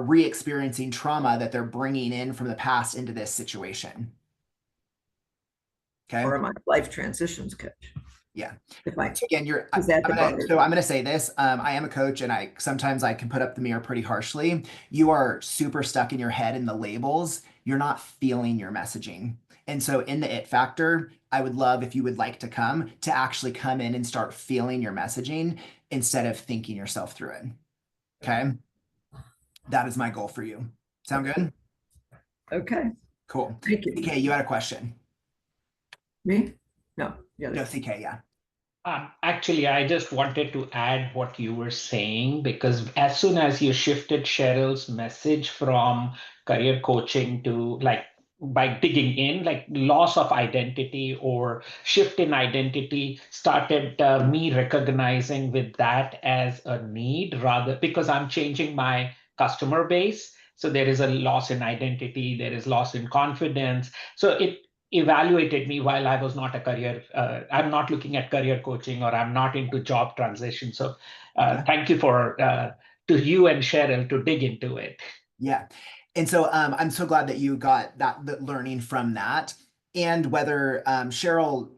re-experiencing trauma that they're bringing in from the past into this situation. Okay? or my life transitions coach. Yeah. If I So again, is that the broader? I'm gonna say this. I am a coach, and I sometimes I can put up the mirror pretty harshly. You are super stuck in your head in the labels. You're not feeling your messaging. And so in the it factor, I would love if you would like to actually come in and start feeling your messaging instead of thinking yourself through it. Okay. That is my goal for you. Sound Okay. good? Okay. Cool. Thank you. CK, you had a question. Me? No, the No, other. CK, yeah. Actually, I just wanted to add what you were saying because as soon as you shifted Cheryl's message from career coaching to like by digging in, like loss of identity or shift in identity started me recognizing with that as a need rather because I'm changing my customer base. So there is a loss in identity, there is loss in confidence. So it evaluated me while I was not a career, I'm not looking at career coaching or I'm not into job transition. So Okay. thank you to you and Cheryl to dig into it. Yeah. And so I'm so glad that you got that learning from that. And whether Cheryl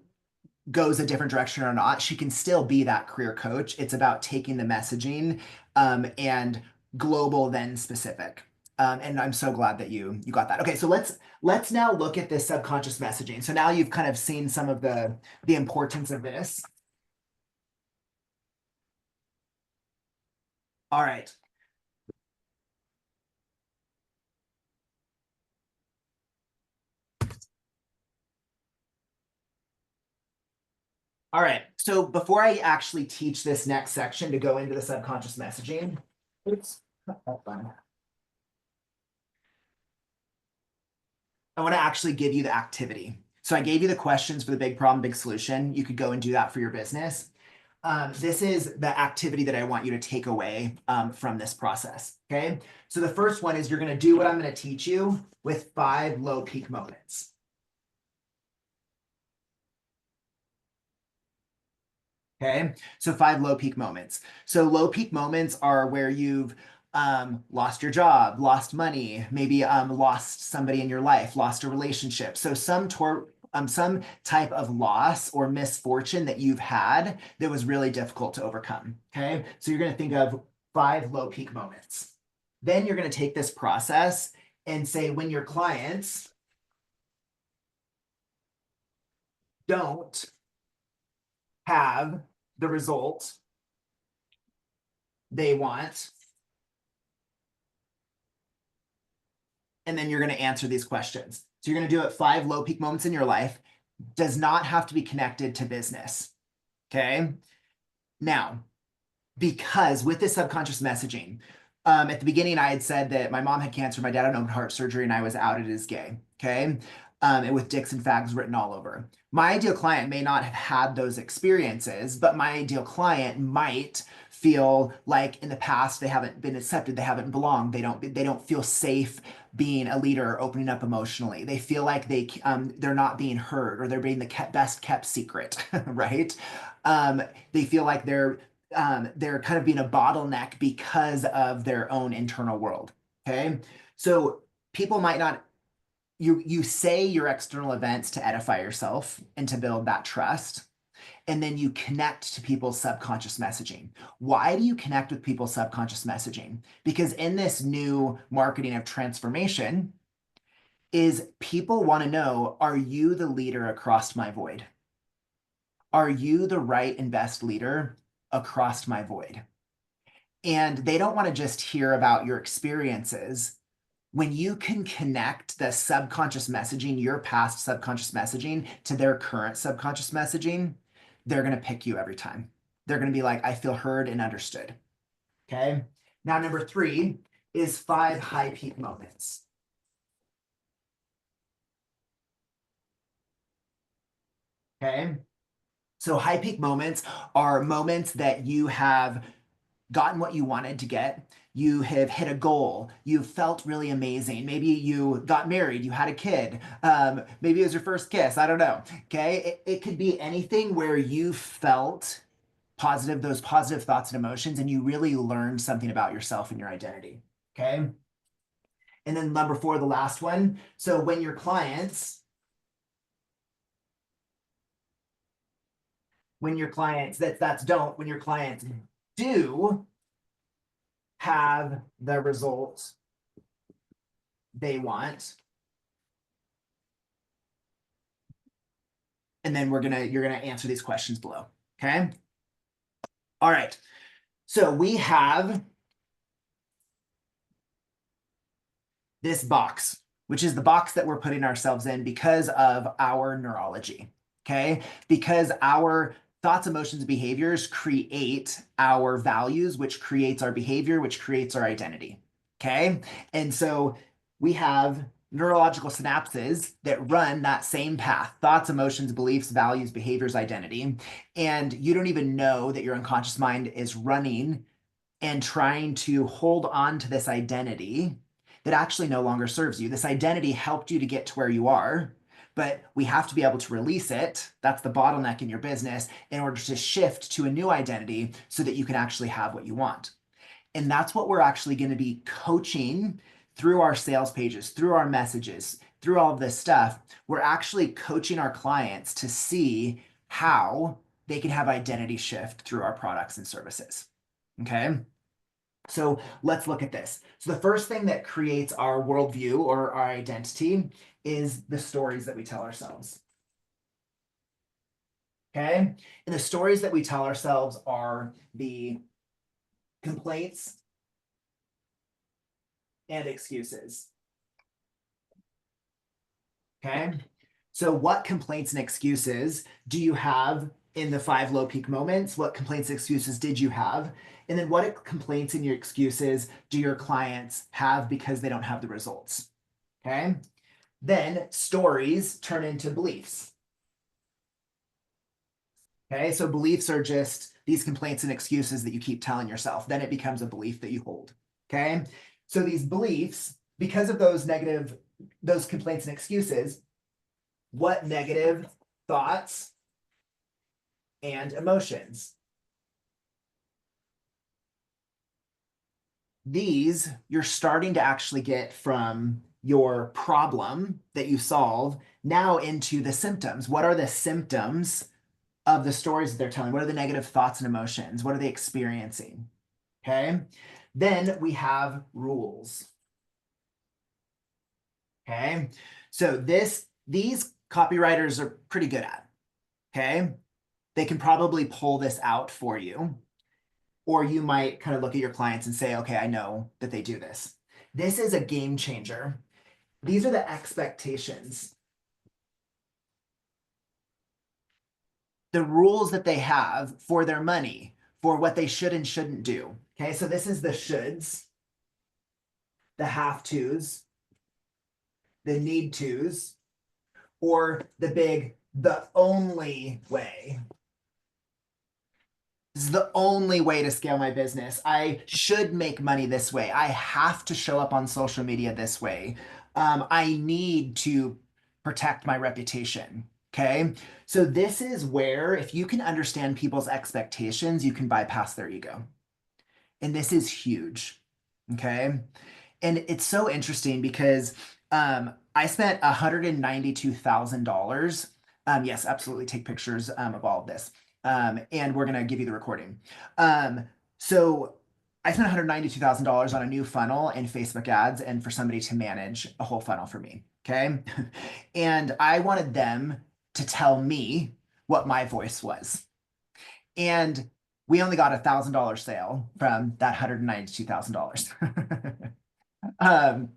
goes a different direction or not, she can still be that career coach. It's about taking the messaging and global then specific. And I'm so glad that you got that. Okay, so let's now look at this subconscious messaging. So now you've kind of seen some of the importance of this. All right. All right. So before I actually teach this next section to go into the subconscious messaging, oops, hold on. I want to actually give you the activity. So I gave you the questions for the big problem, big solution. You could go and do that for your business. This is the activity that I want you to take away from this process. Okay. So the first one is you're going to do what I'm going to teach you with 5 low peak moments. Okay. So 5 low peak moments. So low peak moments are where you've lost your job, lost money, maybe lost somebody in your life, lost a relationship. So some type of loss or misfortune that you've had that was really difficult to overcome. Okay. So you're going to think of 5 low peak moments. Then you're going to take this process and say, when your clients don't have the result they want, and then you're going to answer these questions. So you're going to do it 5 low peak moments in your life. Does not have to be connected to business. Okay. Now, because with this subconscious messaging, at the beginning, I had said that my mom had cancer, my dad had open heart surgery, and I was outed as gay. Okay. and with dicks and fags written all over. My ideal client may not have had those experiences, but my ideal client might feel like in the past they haven't been accepted, they haven't belonged, they don't feel safe being a leader or opening up emotionally. They feel like they're not being heard, or they're being the best kept secret, right? They feel like they're kind of being a bottleneck because of their own internal world. Okay, so people might not, you say your external events to edify yourself and to build that trust, and then you connect to people's subconscious messaging. Why do you connect with people's subconscious messaging? Because in this new marketing of transformation, is people want to know, are you the leader across my void? Are you the right and best leader across my void? And they don't want to just hear about your experiences. When you can connect the subconscious messaging, your past subconscious messaging, to their current subconscious messaging, they're going to pick you every time. They're going to be like, I feel heard and understood. Okay. Now, number 3 is 5 high peak moments. Okay. So high peak moments are moments that you have gotten what you wanted to get. You have hit a goal. You felt really amazing. Maybe you got married. You had a kid. Maybe it was your first kiss. I don't know. Okay. It could be anything where you felt positive, those positive thoughts and emotions, and you really learned something about yourself and your identity. Okay. And then number 4, the last one. So when your clients when your clients do have the results they want, and then you're gonna answer these questions below. Okay. All right. So we have this box, which is the box that we're putting ourselves in because of our neurology. Okay. Because our thoughts, emotions, behaviors create our values, which creates our behavior, which creates our identity. Okay. And so we have neurological synapses that run that same path: thoughts, emotions, beliefs, values, behaviors, identity. And you don't even know that your unconscious mind is running and trying to hold on to this identity that actually no longer serves you. This identity helped you to get to where you are, but we have to be able to release it. That's the bottleneck in your business, in order to shift to a new identity so that you can actually have what you want. And that's what we're actually going to be coaching through our sales pages, through our messages, through all of this stuff. We're actually coaching our clients to see how they can have identity shift through our products and services. Okay. So let's look at this. So the first thing that creates our worldview or our identity is the stories that we tell ourselves. Okay. And the stories that we tell ourselves are the complaints and excuses. Okay. So what complaints and excuses do you have in the 5 low peak moments? What complaints and excuses did you have? And then what complaints and your excuses do your clients have because they don't have the results? Okay. Then stories turn into beliefs. Okay. So beliefs are just these complaints and excuses that you keep telling yourself. Then it becomes a belief that you hold. Okay. So these beliefs, because of those complaints and excuses, what negative thoughts and emotions? These you're starting to actually get from your problem that you solve now into the symptoms. What are the symptoms of the stories that they're telling? What are the negative thoughts and emotions? What are they experiencing? Okay. Then we have rules. Okay. So these copywriters are pretty good at. Okay. They can probably pull this out for you. Or you might kind of look at your clients and say, okay, I know that they do this. This is a game changer. These are the expectations. The rules that they have for their money, for what they should and shouldn't do. Okay, so this is the shoulds, the have tos, the need tos, or the only way. This is the only way to scale my business. I should make money this way. I have to show up on social media this way. I need to protect my reputation. Okay. So this is where, if you can understand people's expectations, you can bypass their ego. And this is huge. Okay. And it's so interesting because I spent $192,000. Yes, absolutely. Take pictures of all of this. And we're going to give you the recording. So I spent $192,000 on a new funnel in Facebook ads and for somebody to manage a whole funnel for me. Okay. And I wanted them to tell me what my voice was. And we only got $1,000 sale from that $192,000.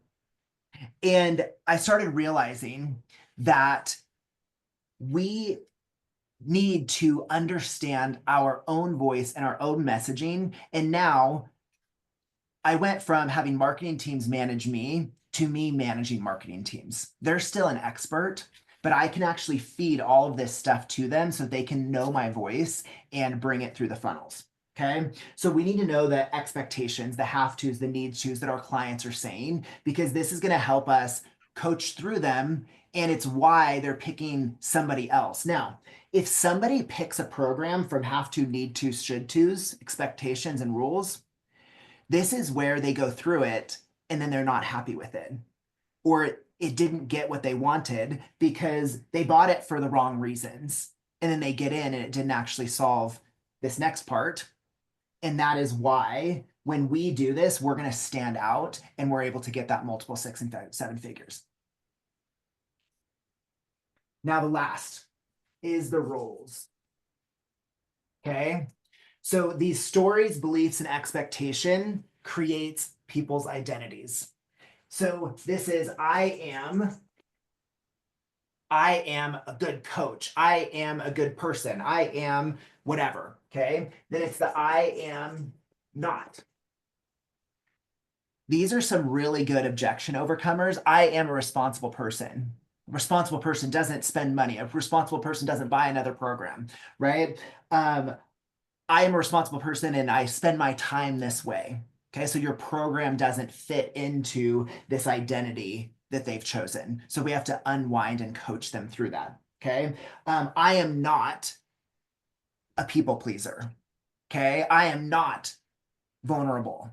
And I started realizing that we need to understand our own voice and our own messaging. And now I went from having marketing teams manage me to me managing marketing teams. They're still an expert, but I can actually feed all of this stuff to them so they can know my voice and bring it through the funnels. Okay. So we need to know the expectations, the have tos, the needs tos that our clients are saying, because this is going to help us coach through them. And it's why they're picking somebody else. Now, if somebody picks a program from have to, need to, should tos, expectations, and rules, this is where they go through it and then they're not happy with it. Or it didn't get what they wanted because they bought it for the wrong reasons. And then they get in and it didn't actually solve this next part. And that is why when we do this, we're going to stand out and we're able to get that multiple 6 and 7 figures. Now, the last is the roles. Okay. So these stories, beliefs, and expectation creates people's identities. So this is, I am a good coach. I am a good person. I am whatever. Okay. Then it's the I am not. These are some really good objection overcomers. I am a responsible person. A responsible person doesn't spend money. A responsible person doesn't buy another program, right? I am a responsible person and I spend my time this way. Okay, so your program doesn't fit into this identity that they've chosen. So we have to unwind and coach them through that. Okay, I am not a people pleaser. Okay, I am not vulnerable.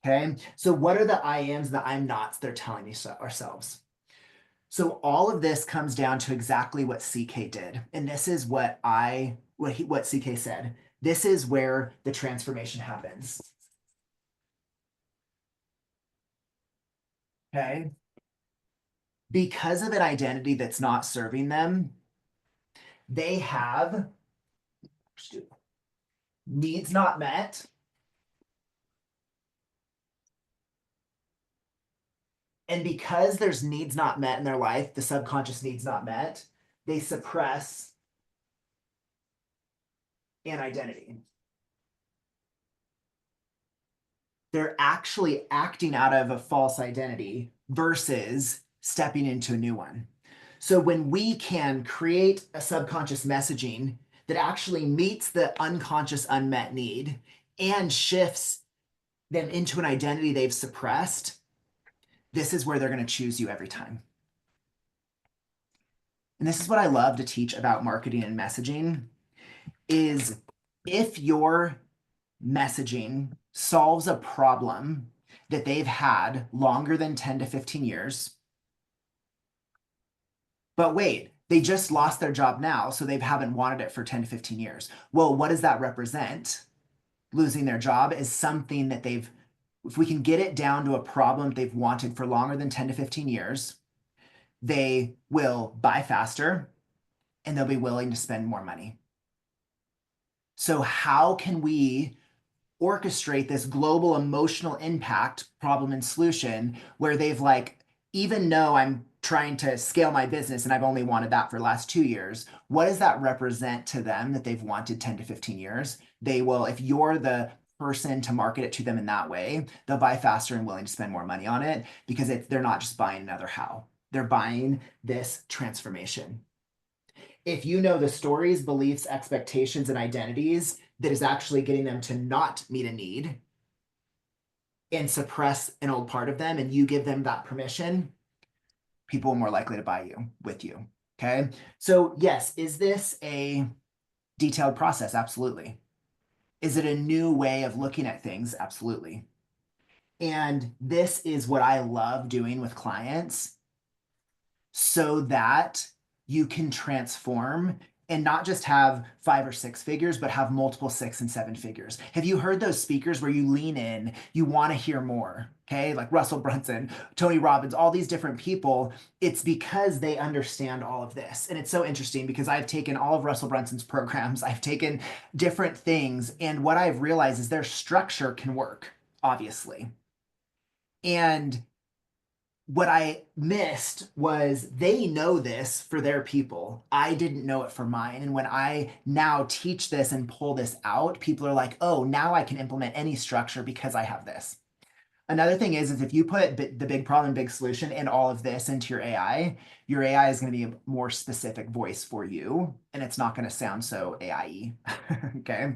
Okay, so what are the I ams, the I'm nots they're telling us ourselves? So all of this comes down to exactly what CK did. And this is what CK said. This is where the transformation happens. Okay. Because of an identity that's not serving them, they have needs not met. And because there's needs not met in their life, the subconscious needs not met, they suppress an identity. They're actually acting out of a false identity versus stepping into a new one. So when we can create a subconscious messaging that actually meets the unconscious unmet need and shifts them into an identity they've suppressed, this is where they're going to choose you every time. And this is what I love to teach about marketing and messaging is if your messaging solves a problem that they've had longer than 10 to 15 years, but wait, they just lost their job now, so they haven't wanted it for 10 to 15 years. Well, what does that represent? Losing their job is something that if we can get it down to a problem they've wanted for longer than 10 to 15 years, they will buy faster and they'll be willing to spend more money. So how can we orchestrate this global emotional impact problem and solution where they've even though I'm trying to scale my business and I've only wanted that for the last 2 years, what does that represent to them that they've wanted 10 to 15 years? They will, if you're the person to market it to them in that way, they'll buy faster and willing to spend more money on it because they're not just buying another how. they're buying this transformation. If you know the stories, beliefs, expectations, and identities that is actually getting them to not meet a need and suppress an old part of them, and you give them that permission, people are more likely to buy you with you. Okay. So, yes, is this a detailed process? Absolutely. Is it a new way of looking at things? Absolutely. And this is what I love doing with clients so that you can transform and not just have 5 or 6 figures, but have multiple 6 and 7 figures. Have you heard those speakers where you lean in, you want to hear more? Okay, like Russell Brunson, Tony Robbins, all these different people. It's because they understand all of this. And it's so interesting because I've taken all of Russell Brunson's programs, I've taken different things, and what I've realized is their structure can work, obviously. And what I missed was they know this for their people. I didn't know it for mine. And when I now teach this and pull this out, people are like, oh, now I can implement any structure because I have this. Another thing is if you put the big problem, big solution and all of this into your AI is going to be a more specific voice for you. And it's not going to sound so AI-y. Okay.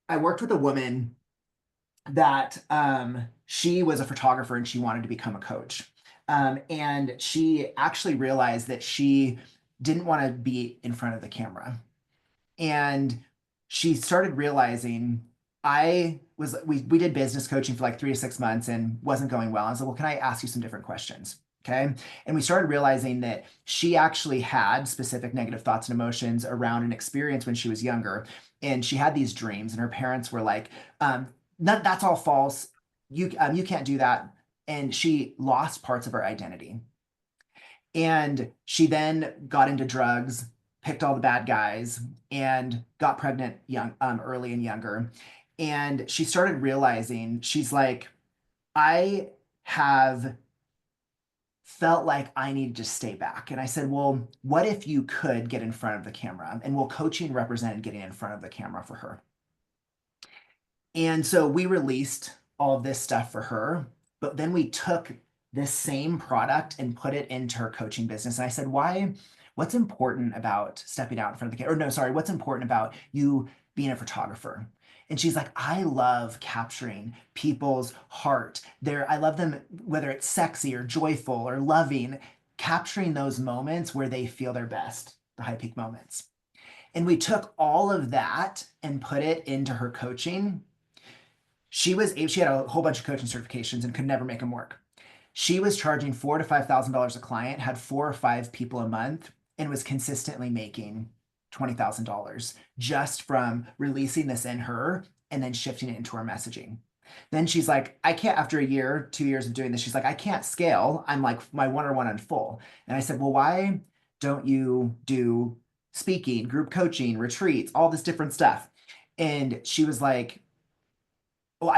I worked with a woman that she was a photographer and she wanted to become a coach. And she actually realized that she didn't want to be in front of the camera. And she started realizing we did business coaching for like 3 to 6 months and wasn't going well. I was like, well, can I ask you some different questions? Okay. And we started realizing that she actually had specific negative thoughts and emotions around an experience when she was younger. And she had these dreams, and her parents were like, that's all false. You can't do that. And she lost parts of her identity. And she then got into drugs, picked all the bad guys, and got pregnant early and younger. And she started realizing, she's like, I have felt like I needed to stay back. And I said, well, what if you could get in front of the camera? And will coaching represent getting in front of the camera for her? And so we released all of this stuff for her, but then we took this same product and put it into her coaching business. And I said, what's important about stepping out in front of the camera? Or no, sorry, what's important about you being a photographer? And she's like, I love capturing people's heart. I love them, whether it's sexy or joyful or loving, capturing those moments where they feel their best, the high peak moments. And we took all of that and put it into her coaching. She had a whole bunch of coaching certifications and could never make them work. She was charging $4,000 to $5,000 a client, had 4 or 5 people a month, and was consistently making $20,000 just from releasing this in her and then shifting it into her messaging. Then she's like, I can't, after a year, 2 years of doing this, she's like, I can't scale. I'm like, my one-on-one on full. And I said, well, why don't you do speaking, group coaching, retreats, all this different stuff? And she was like, well,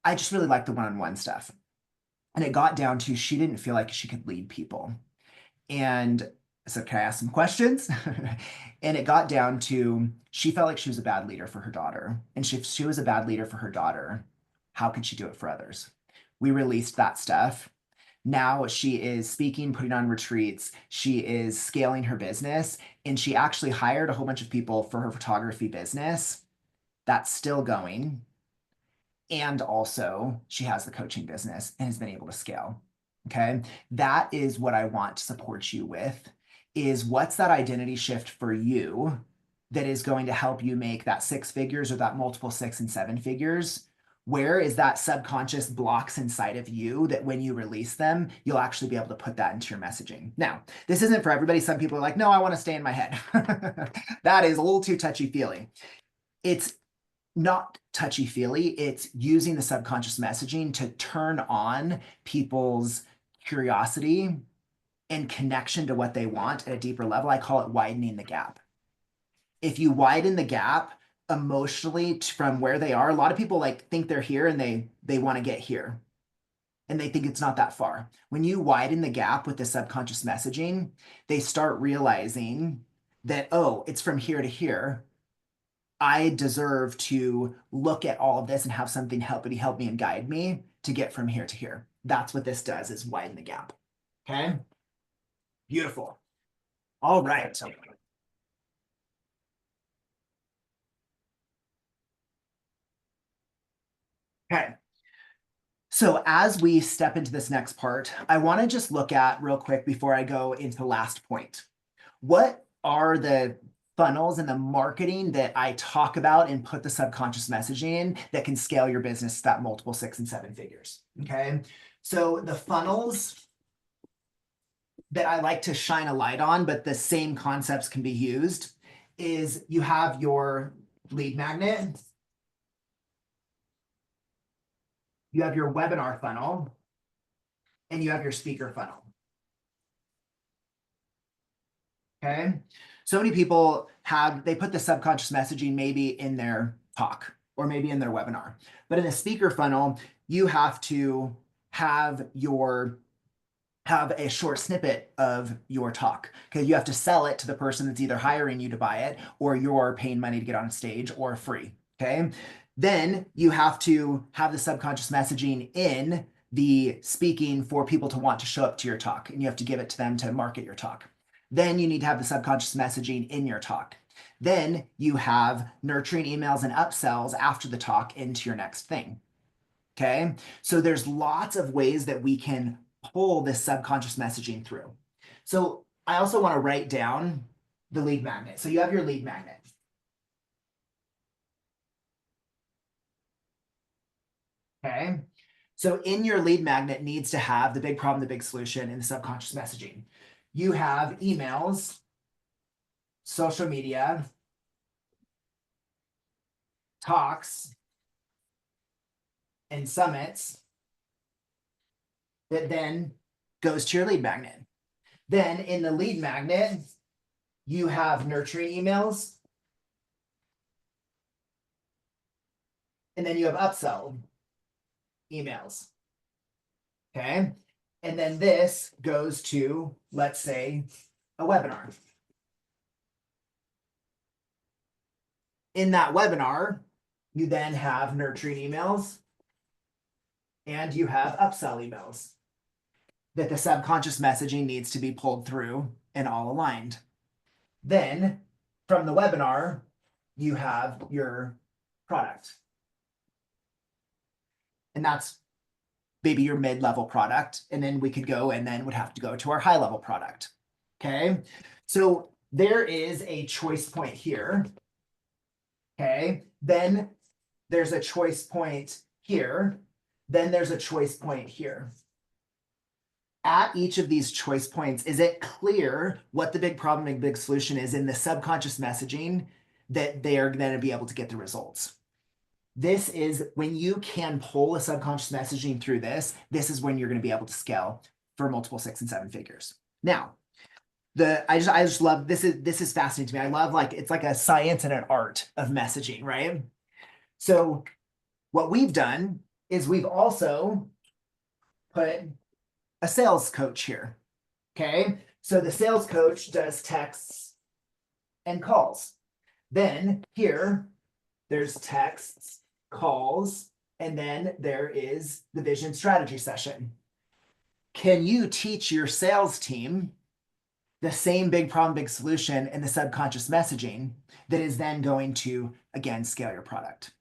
I just really like the one-on-one stuff. And it got down to she didn't feel like she could lead people. And I said, can I ask some questions? And it got down to she felt like she was a bad leader for her daughter. And if she was a bad leader for her daughter, how could she do it for others? We released that stuff. Now she is speaking, putting on retreats. She is scaling her business. And she actually hired a whole bunch of people for her photography business. That's still going. And also she has the coaching business and has been able to scale. Okay. That is what I want to support you with, is what's that identity shift for you that is going to help you make that 6 figures or that multiple 6 and 7 figures? Where is that subconscious blocks inside of you that when you release them, you'll actually be able to put that into your messaging? Now, this isn't for everybody. Some people are like, no, I want to stay in my head. That is a little too touchy-feely. It's not touchy-feely. It's using the subconscious messaging to turn on people's curiosity and connection to what they want at a deeper level. I call it widening the gap. If you widen the gap emotionally from where they are, a lot of people like think they're here and they want to get here. And they think it's not that far. When you widen the gap with the subconscious messaging, they start realizing that, oh, it's from here to here. I deserve to look at all of this and have something help me and guide me to get from here to here. That's what this does, is widen the gap. Okay. Beautiful. All right. Okay. So as we step into this next part, I want to just look at real quick before I go into the last point. What are the funnels and the marketing that I talk about and put the subconscious messaging in that can scale your business to that multiple 6 and 7 figures? Okay. So the funnels that I like to shine a light on, but the same concepts can be used, is you have your lead magnet, you have your webinar funnel, and you have your speaker funnel. Okay. So many people they put the subconscious messaging maybe in their talk or maybe in their webinar. But in a speaker funnel, you have to have a short snippet of your talk, because you have to sell it to the person that's either hiring you to buy it or you're paying money to get on stage or free. Okay. Then you have to have the subconscious messaging in the speaking for people to want to show up to your talk, and you have to give it to them to market your talk. Then you need to have the subconscious messaging in your talk. Then you have nurturing emails and upsells after the talk into your next thing. Okay. So there's lots of ways that we can pull this subconscious messaging through. So I also want to write down the lead magnet. So you have your lead magnet. Okay. So in your lead magnet needs to have the big problem, the big solution, and the subconscious messaging. You have emails, social media, talks, and summits that then goes to your lead magnet. Then in the lead magnet, you have nurturing emails, and then you have upsell emails. Okay. And then this goes to, let's say, a webinar. In that webinar, you then have nurturing emails and you have upsell emails that the subconscious messaging needs to be pulled through and all aligned. Then from the webinar, you have your product. And that's maybe your mid-level product. And then we could go and then would have to go to our high-level product. Okay. So there is a choice point here. Okay. Then there's a choice point here. Then there's a choice point here. At each of these choice points, is it clear what the big problem and big solution is in the subconscious messaging that they are going to be able to get the results? This is when you can pull a subconscious messaging through this is when you're going to be able to scale for multiple 6 and 7 figures. Now, I just love this is fascinating to me. I love, like, it's like a science and an art of messaging, right? So what we've done is we've also put a sales coach here. Okay. So the sales coach does texts and calls. Then here, there's texts, calls, and then there is the vision strategy session. Can you teach your sales team the same big problem, big solution and the subconscious messaging that is then going to, again, scale your product?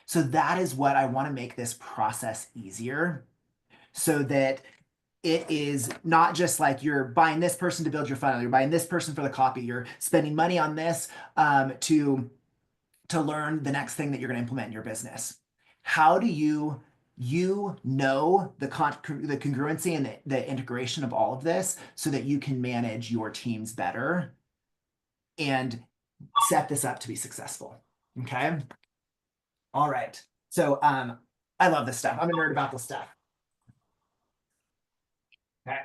So that is what I want to make this process easier, so that it is not just like you're buying this person to build your funnel, you're buying this person for the copy, you're spending money on this to learn the next thing that you're going to implement in your business. How do you know the congruency and the integration of all of this so that you can manage your teams better and set this up to be successful? Okay. All right. So I love this stuff. I'm a nerd about this stuff. Okay.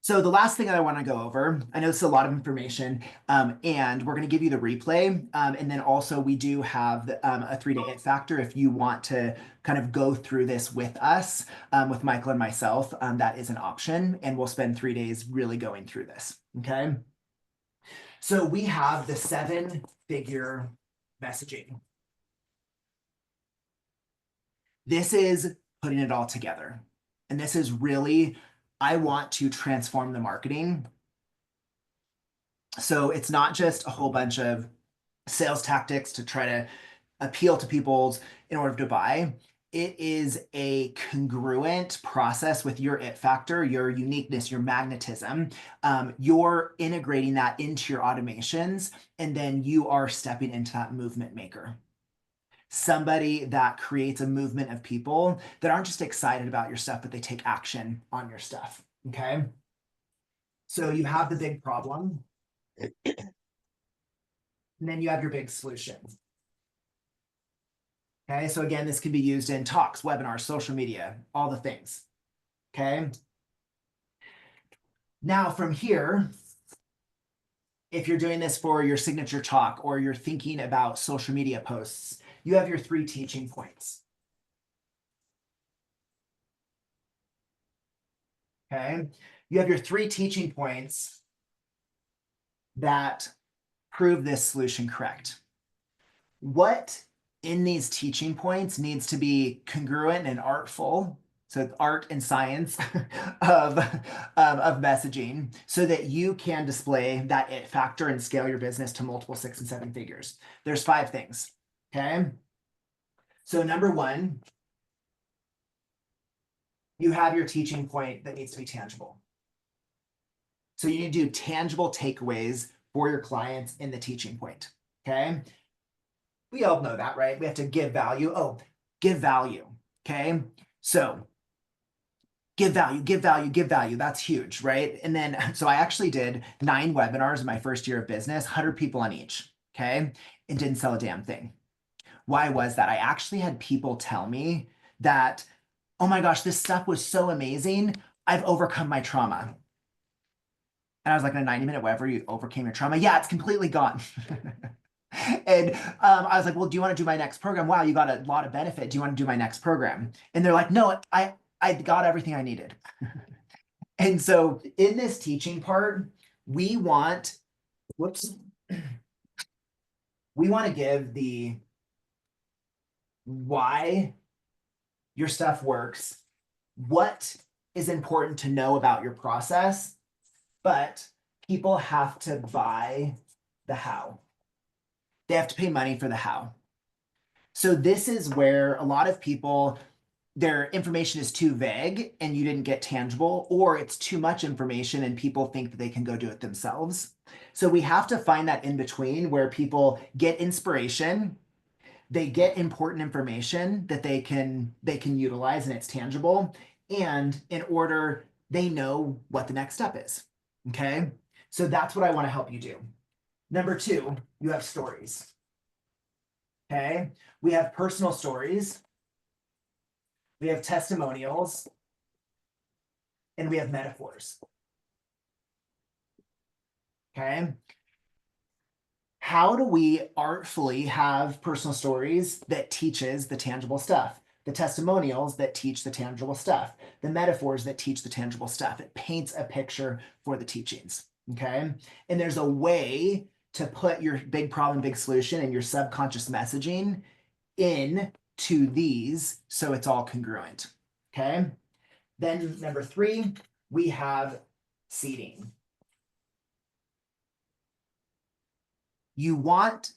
So the last thing that I want to go over, I know this is a lot of information, and we're going to give you the replay. And then also we do have a 3-day it factor if you want to kind of go through this with us, with Michael and myself. That is an option, and we'll spend 3 days really going through this. Okay. So we have the 7-figure messaging. This is putting it all together. And this is really I want to transform the marketing. So it's not just a whole bunch of sales tactics to try to appeal to people in order to buy. It is a congruent process with your it factor, your uniqueness, your magnetism. You're integrating that into your automations, and then you are stepping into that movement maker. Somebody that creates a movement of people that aren't just excited about your stuff, but they take action on your stuff. Okay. So you have the big problem, and then you have your big solution. Okay, so again, this can be used in talks, webinars, social media, all the things. Okay. Now from here, if you're doing this for your signature talk or you're thinking about social media posts, you have your 3 teaching points. Okay, you have your 3 teaching points that prove this solution correct. What in these teaching points needs to be congruent and artful, so art and science of messaging, so that you can display that it factor and scale your business to multiple 6 and 7 figures. There's 5 things. Okay. So number 1, you have your teaching point that needs to be tangible. So you need to do tangible takeaways for your clients in the teaching point. Okay. We all know that, right? We have to give value. Oh, give value. Okay. So give value, give value, give value. That's huge, right? And then, so I actually did 9 webinars in my first year of business, 100 people on each. Okay. And didn't sell a damn thing. Why was that? I actually had people tell me that, oh my gosh, this stuff was so amazing. I've overcome my trauma. And I was like, in a 90-minute webinar, you overcame your trauma? Yeah, it's completely gone. And I was like, well, do you want to do my next program? Wow, you got a lot of benefit. Do you want to do my next program? And they're like, no, I got everything I needed. And so in this teaching part, we want, we want to give the why your stuff works, what is important to know about your process, but people have to buy the how. They have to pay money for the how. So this is where a lot of people, their information is too vague and you didn't get tangible, or it's too much information and people think that they can go do it themselves. So we have to find that in between where people get inspiration, they get important information that they can utilize and it's tangible, and in order they know what the next step is. Okay, so that's what I want to help you do. Number 2, you have stories. Okay, we have personal stories, we have testimonials, and we have metaphors. Okay, how do we artfully have personal stories that teaches the tangible stuff, the testimonials that teach the tangible stuff, the metaphors that teach the tangible stuff? It paints a picture for the teachings. Okay, and there's a way to put your big problem, big solution and your subconscious messaging into these so it's all congruent. Okay, then number 3, we have seeding. You want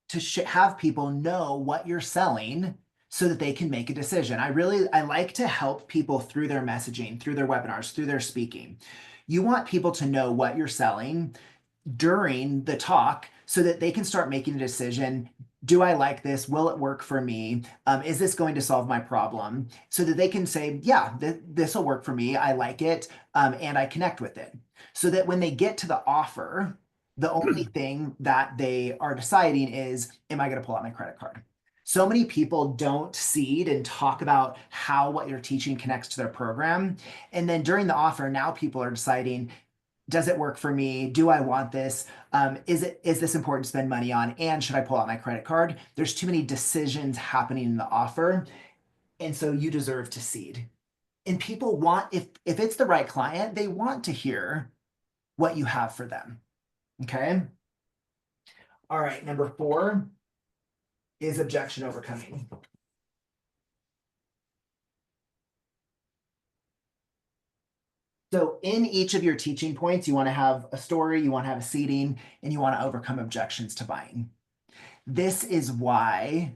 to have people know what you're selling so that they can make a decision. I like to help people through their messaging, through their webinars, through their speaking. You want people to know what you're selling during the talk so that they can start making a decision. Do I like this? Will it work for me? Is this going to solve my problem? So that they can say, yeah, this will work for me. I like it, and I connect with it. So that when they get to the offer, the only thing that they are deciding is, am I going to pull out my credit card? So many people don't seed and talk about how what you're teaching connects to their program. And then during the offer, now people are deciding, does it work for me? Do I want this? Is this important to spend money on? And should I pull out my credit card? There's too many decisions happening in the offer. And so you deserve to seed. And people want, if it's the right client, they want to hear what you have for them. Okay. All right. Number 4 is objection overcoming. So in each of your teaching points, you want to have a story, you want to have a seating, and you want to overcome objections to buying. This is why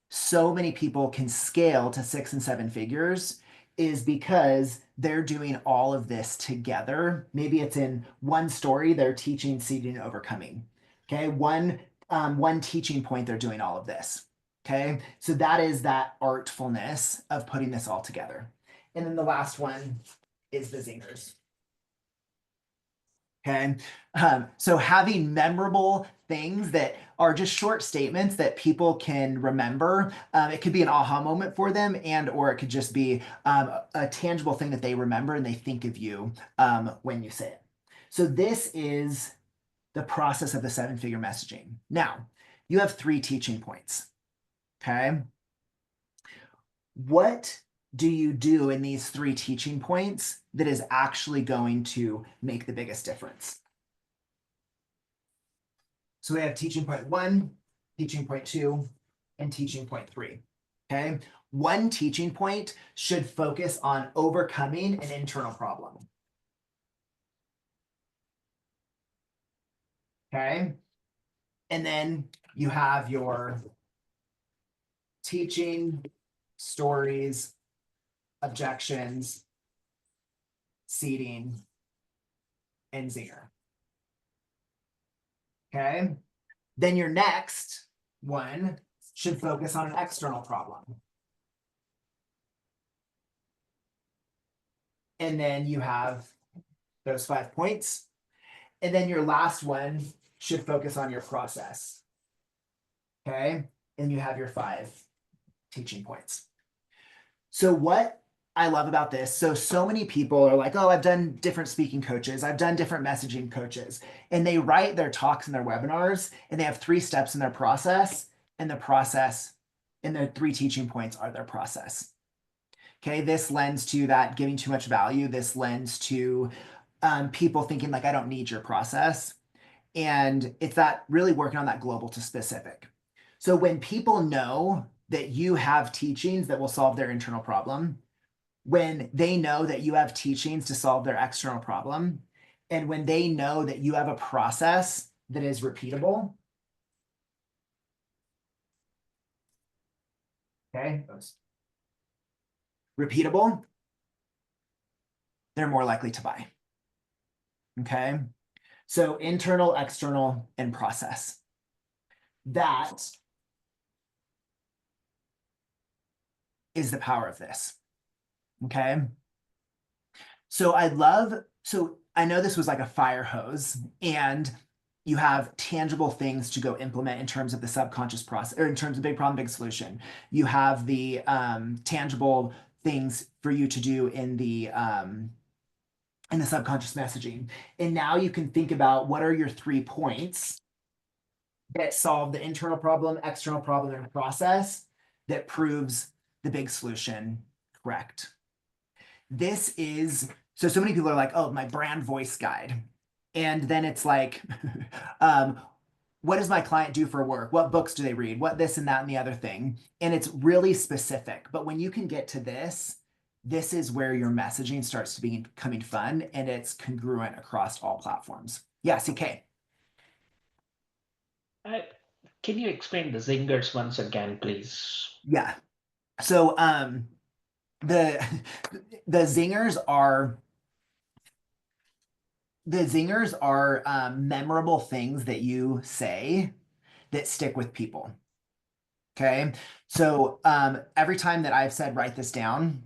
so many people can scale to 6 and 7 figures, is because they're doing all of this together. Maybe it's in one story, they're teaching, seating, and overcoming. Okay, one teaching point, they're doing all of this. Okay, so that is that artfulness of putting this all together. And then the last one is the zingers. Okay, so having memorable things that are just short statements that people can remember. It could be an aha moment for them, and or it could just be a tangible thing that they remember and they think of you when you say it. So this is the process of the 7-figure messaging. Now, you have 3 teaching points. Okay, what do you do in these 3 teaching points that is actually going to make the biggest difference? So we have teaching point 1, teaching point 2, and teaching point 3. Okay, one teaching point should focus on overcoming an internal problem. Okay, and then you have your teaching, stories, objections, seating, and zinger. Okay, then your next one should focus on an external problem. And then you have those 5 points. And then your last one should focus on your process. Okay, and you have your 5 teaching points. So what I love about this, so many people are like, oh, I've done different speaking coaches, I've done different messaging coaches, and they write their talks and their webinars, and they have 3 steps in their process, and the process and their 3 teaching points are their process. Okay, this lends to that giving too much value. This lends to people thinking like, I don't need your process. And it's that really working on that global to specific. So when people know that you have teachings that will solve their internal problem, when they know that you have teachings to solve their external problem, and when they know that you have a process that is repeatable, okay, repeatable, they're more likely to buy. Okay, so internal, external, and process. That is the power of this. Okay. So I know this was like a fire hose, and you have tangible things to go implement in terms of the subconscious process, or in terms of big problem, big solution. You have the tangible things for you to do in the subconscious messaging. And now you can think about what are your 3 points that solve the internal problem, external problem, and process that proves the big solution correct. This is, so many people are like, oh, my brand voice guide. And then it's like, what does my client do for work? What books do they read? What this and that and the other thing? And it's really specific. But when you can get to this, this is where your messaging starts to becoming fun, and it's congruent across all platforms. Yeah, CK. Can you explain the zingers once again, please? Yeah. So the the zingers are memorable things that you say that stick with people. Okay. So every time that I've said write this down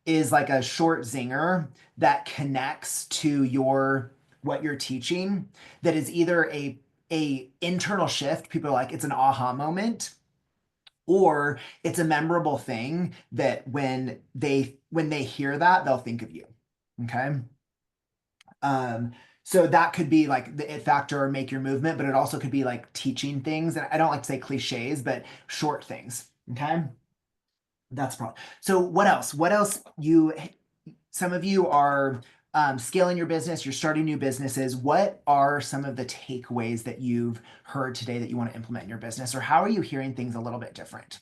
is like a short zinger that connects to what you're teaching, that is either a internal shift. People are like, it's an aha moment, or it's a memorable thing that when they hear that, they'll think of you. Okay. So that could be like the it factor or make your movement, but it also could be like teaching things. And I don't like to say cliches, but short things. Okay. That's probably. So what else? Some of you are scaling your business, you're starting new businesses. What are some of the takeaways that you've heard today that you want to implement in your business? Or how are you hearing things a little bit different?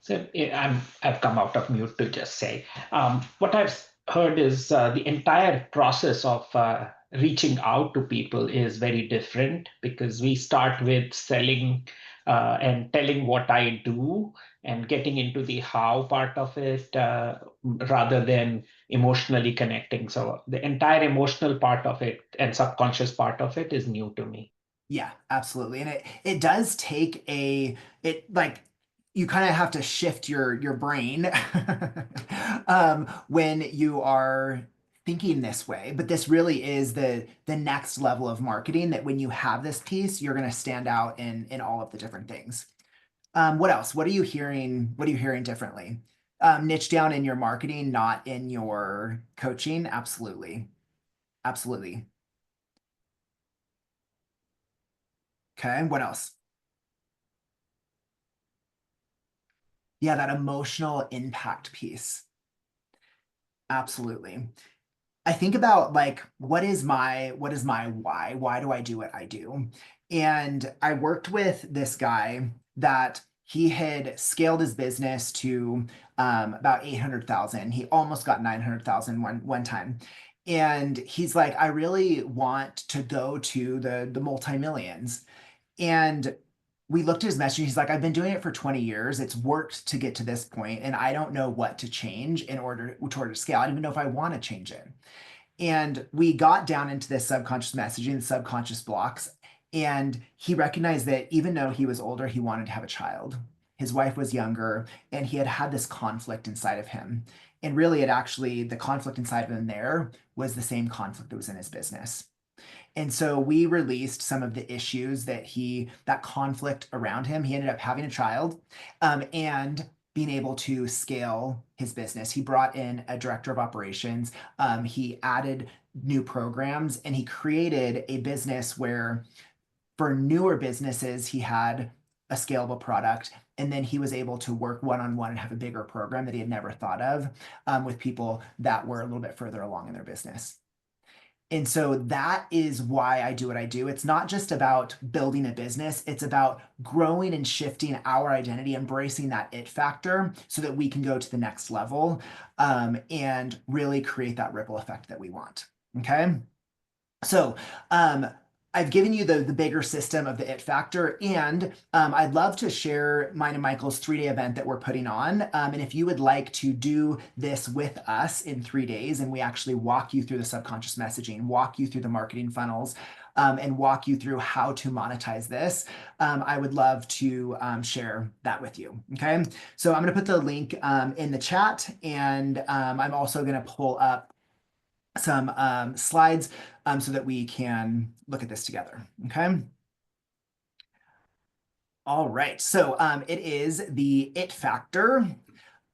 So I've come out of mute to just say what I've heard is the entire process of reaching out to people is very different because we start with selling and telling what I do and getting into the how part of it rather than emotionally connecting. So the entire emotional part of it and subconscious part of it is new to me. Yeah, absolutely. And it does take it like you kind of have to shift your brain when you are thinking this way. But this really is the next level of marketing that when you have this piece, you're going to stand out in all of the different things. What else? What are you hearing? What are you hearing differently? Niche down in your marketing, not in your coaching. Absolutely. Absolutely. Okay. What else? Yeah, that emotional impact piece. Absolutely. I think about like what is my why? Why do I do what I do? And I worked with this guy that he had scaled his business to about 800,000. He almost got 900,000 one time. And he's like, I really want to go to the multi-millions. And we looked at his message. He's like, I've been doing it for 20 years. It's worked to get to this point, and I don't know what to change in order to scale. I don't even know if I want to change it. And we got down into this subconscious messaging, the subconscious blocks. And he recognized that even though he was older, he wanted to have a child. His wife was younger, and he had had this conflict inside of him. And really, the conflict inside of him there was the same conflict that was in his business. And so we released some of the issues that conflict around him. He ended up having a child, and being able to scale his business. He brought in a director of operations. He added new programs, and he created a business where for newer businesses, he had a scalable product. And then he was able to work one-on-one and have a bigger program that he had never thought of, with people that were a little bit further along in their business. And so that is why I do what I do. It's not just about building a business, it's about growing and shifting our identity, embracing that it factor so that we can go to the next level, and really create that ripple effect that we want. Okay. So, I've given you the bigger system of the it factor, and I'd love to share mine and Michael's 3-day event that we're putting on. And if you would like to do this with us in 3 days, and we actually walk you through the subconscious messaging, walk you through the marketing funnels, and walk you through how to monetize this, I would love to share that with you. Okay, so I'm going to put the link in the chat, and I'm also going to pull up some slides so that we can look at this together. Okay. All right. So it is the It Factor.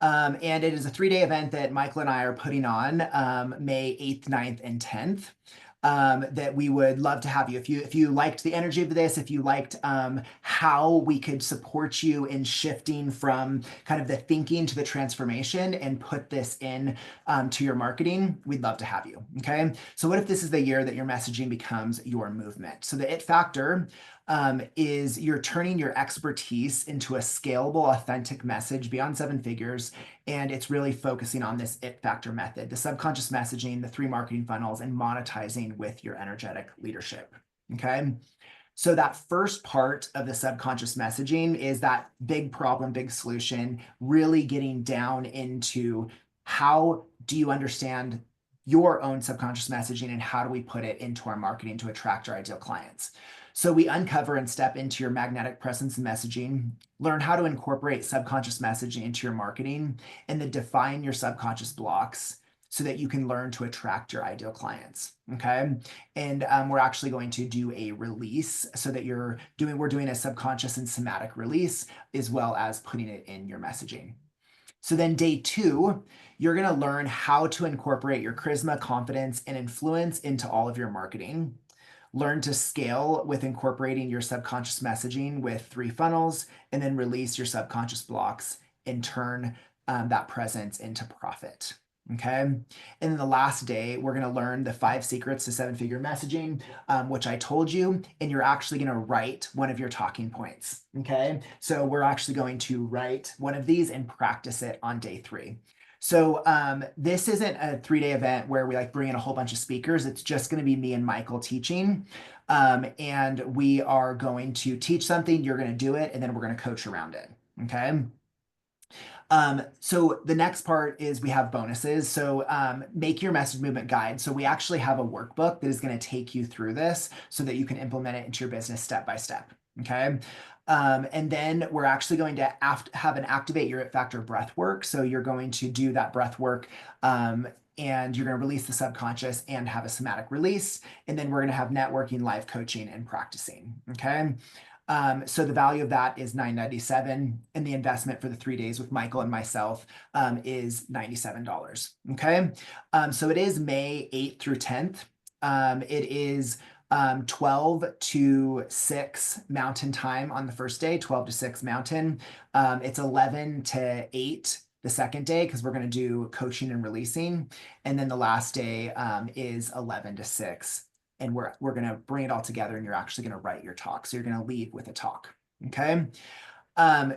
And it is a 3-day event that Michael and I are putting on May 8th, 9th, and 10th. That we would love to have you. If you liked the energy of this, if you liked how we could support you in shifting from kind of the thinking to the transformation and put this in to your marketing, we'd love to have you. Okay. So what if this is the year that your messaging becomes your movement? So the It Factor is you're turning your expertise into a scalable, authentic message beyond 7 figures. And it's really focusing on this it factor method, the subconscious messaging, the 3 marketing funnels, and monetizing with your energetic leadership. Okay. So that first part of the subconscious messaging is that big problem, big solution, really getting down into how do you understand your own subconscious messaging and how do we put it into our marketing to attract our ideal clients. So we uncover and step into your magnetic presence and messaging, learn how to incorporate subconscious messaging into your marketing, and then define your subconscious blocks so that you can learn to attract your ideal clients. Okay. And we're actually going to do a release so that we're doing a subconscious and somatic release as well as putting it in your messaging. So then day 2, you're going to learn how to incorporate your charisma, confidence, and influence into all of your marketing. Learn to scale with incorporating your subconscious messaging with 3 funnels, and then release your subconscious blocks and turn that presence into profit. Okay. And then the last day, we're going to learn the 5 secrets to 7-figure messaging, which I told you, and you're actually going to write one of your talking points. Okay. So we're actually going to write one of these and practice it on day 3. So this isn't a 3-day event where we like bring in a whole bunch of speakers. It's just going to be me and Michael teaching. And we are going to teach something, you're going to do it, and then we're going to coach around it. Okay. So the next part is we have bonuses. So make your message movement guide. So we actually have a workbook that is going to take you through this so that you can implement it into your business step by step. Okay. And then we're actually going to have an activate your it factor breath work. So you're going to do that breath work and you're going to release the subconscious and have a somatic release. And then we're going to have networking, live coaching, and practicing. Okay. So the value of that is $997, and the investment for the 3 days with Michael and myself is $97. Okay. So it is May 8th through 10th. It is 12 to 6 Mountain time on the first day, 12 to 6 Mountain. It's 11 to 8 the second day because we're going to do coaching and releasing. And then the last day is 11 to 6. And we're going to bring it all together, and you're actually going to write your talk. So you're going to leave with a talk. Okay.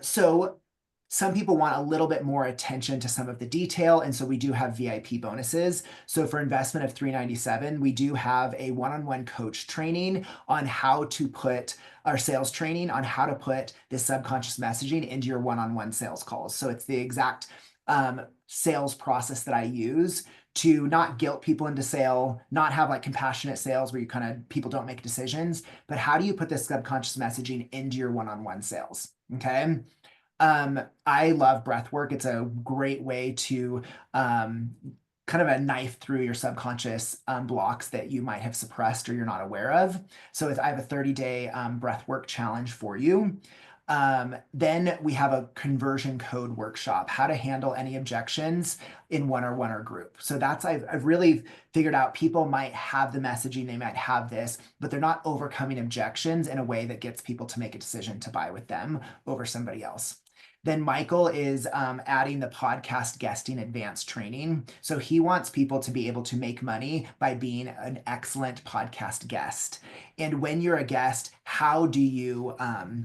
So some people want a little bit more attention to some of the detail. And so we do have VIP bonuses. So for investment of $397, we do have a one-on-one coach training on how to put our sales training on how to put this subconscious messaging into your one-on-one sales calls. So it's the exact sales process that I use to not guilt people into sale, not have like compassionate sales where you kind of people don't make decisions, but how do you put this subconscious messaging into your one-on-one sales? Okay. I love breath work. It's a great way to kind of a knife through your subconscious blocks that you might have suppressed or you're not aware of. So I have a 30-day breath work challenge for you. Then we have a conversion code workshop, how to handle any objections in one-on-one or group. So that's, I've really figured out people might have the messaging, they might have this, but they're not overcoming objections in a way that gets people to make a decision to buy with them over somebody else. Then Michael is adding the podcast guesting advanced training. So he wants people to be able to make money by being an excellent podcast guest. And when you're a guest, how do you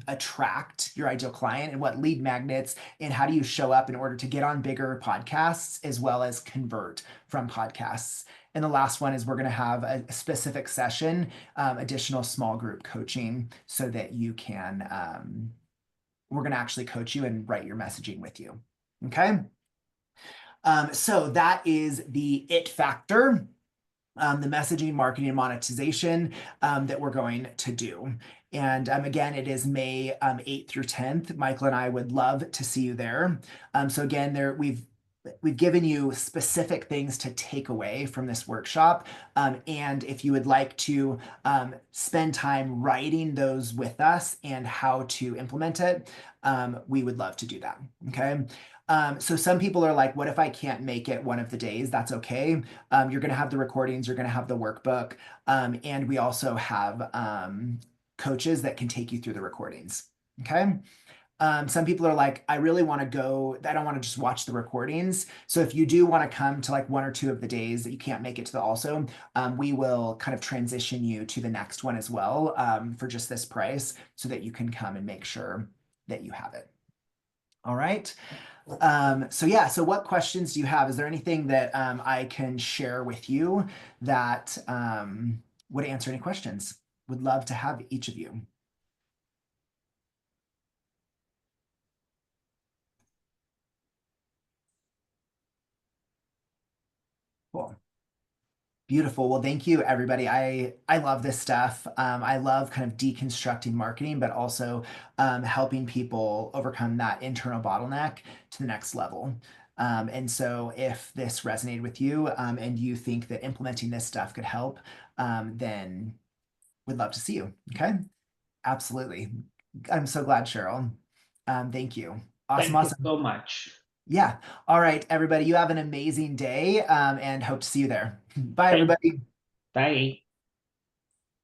attract your ideal client, and what lead magnets, and how do you show up in order to get on bigger podcasts as well as convert from podcasts? And the last one is we're going to have a specific session, additional small group coaching so that you can we're going to actually coach you and write your messaging with you. Okay. So that is the it factor, the messaging, marketing, and monetization that we're going to do. And again, it is May 8th through 10th. Michael and I would love to see you there. So again, we've given you specific things to take away from this workshop. And if you would like to spend time writing those with us and how to implement it, we would love to do that. Okay. So some people are like, what if I can't make it one of the days? That's okay. You're going to have the recordings, you're going to have the workbook. And we also have coaches that can take you through the recordings. Okay. Some people are like, I really want to go, I don't want to just watch the recordings. So if you do want to come to like 1 or 2 of the days that you can't make it to the also, we will kind of transition you to the next one as well for just this price so that you can come and make sure that you have it. All right. So yeah, so what questions do you have? Is there anything that I can share with you that would answer any questions? Would love to have each of you. Cool. Beautiful. Well, thank you, everybody. I love this stuff. I love kind of deconstructing marketing, but also helping people overcome that internal bottleneck to the next level. And so if this resonated with you and you think that implementing this stuff could help, then we'd love to see you. Okay. Absolutely. I'm so glad, Cheryl. Thank you. Awesome. Thank you Awesome. so much. Yeah. All right, everybody. You have an amazing day and hope to see you there. Bye, Thank you. everybody. Bye.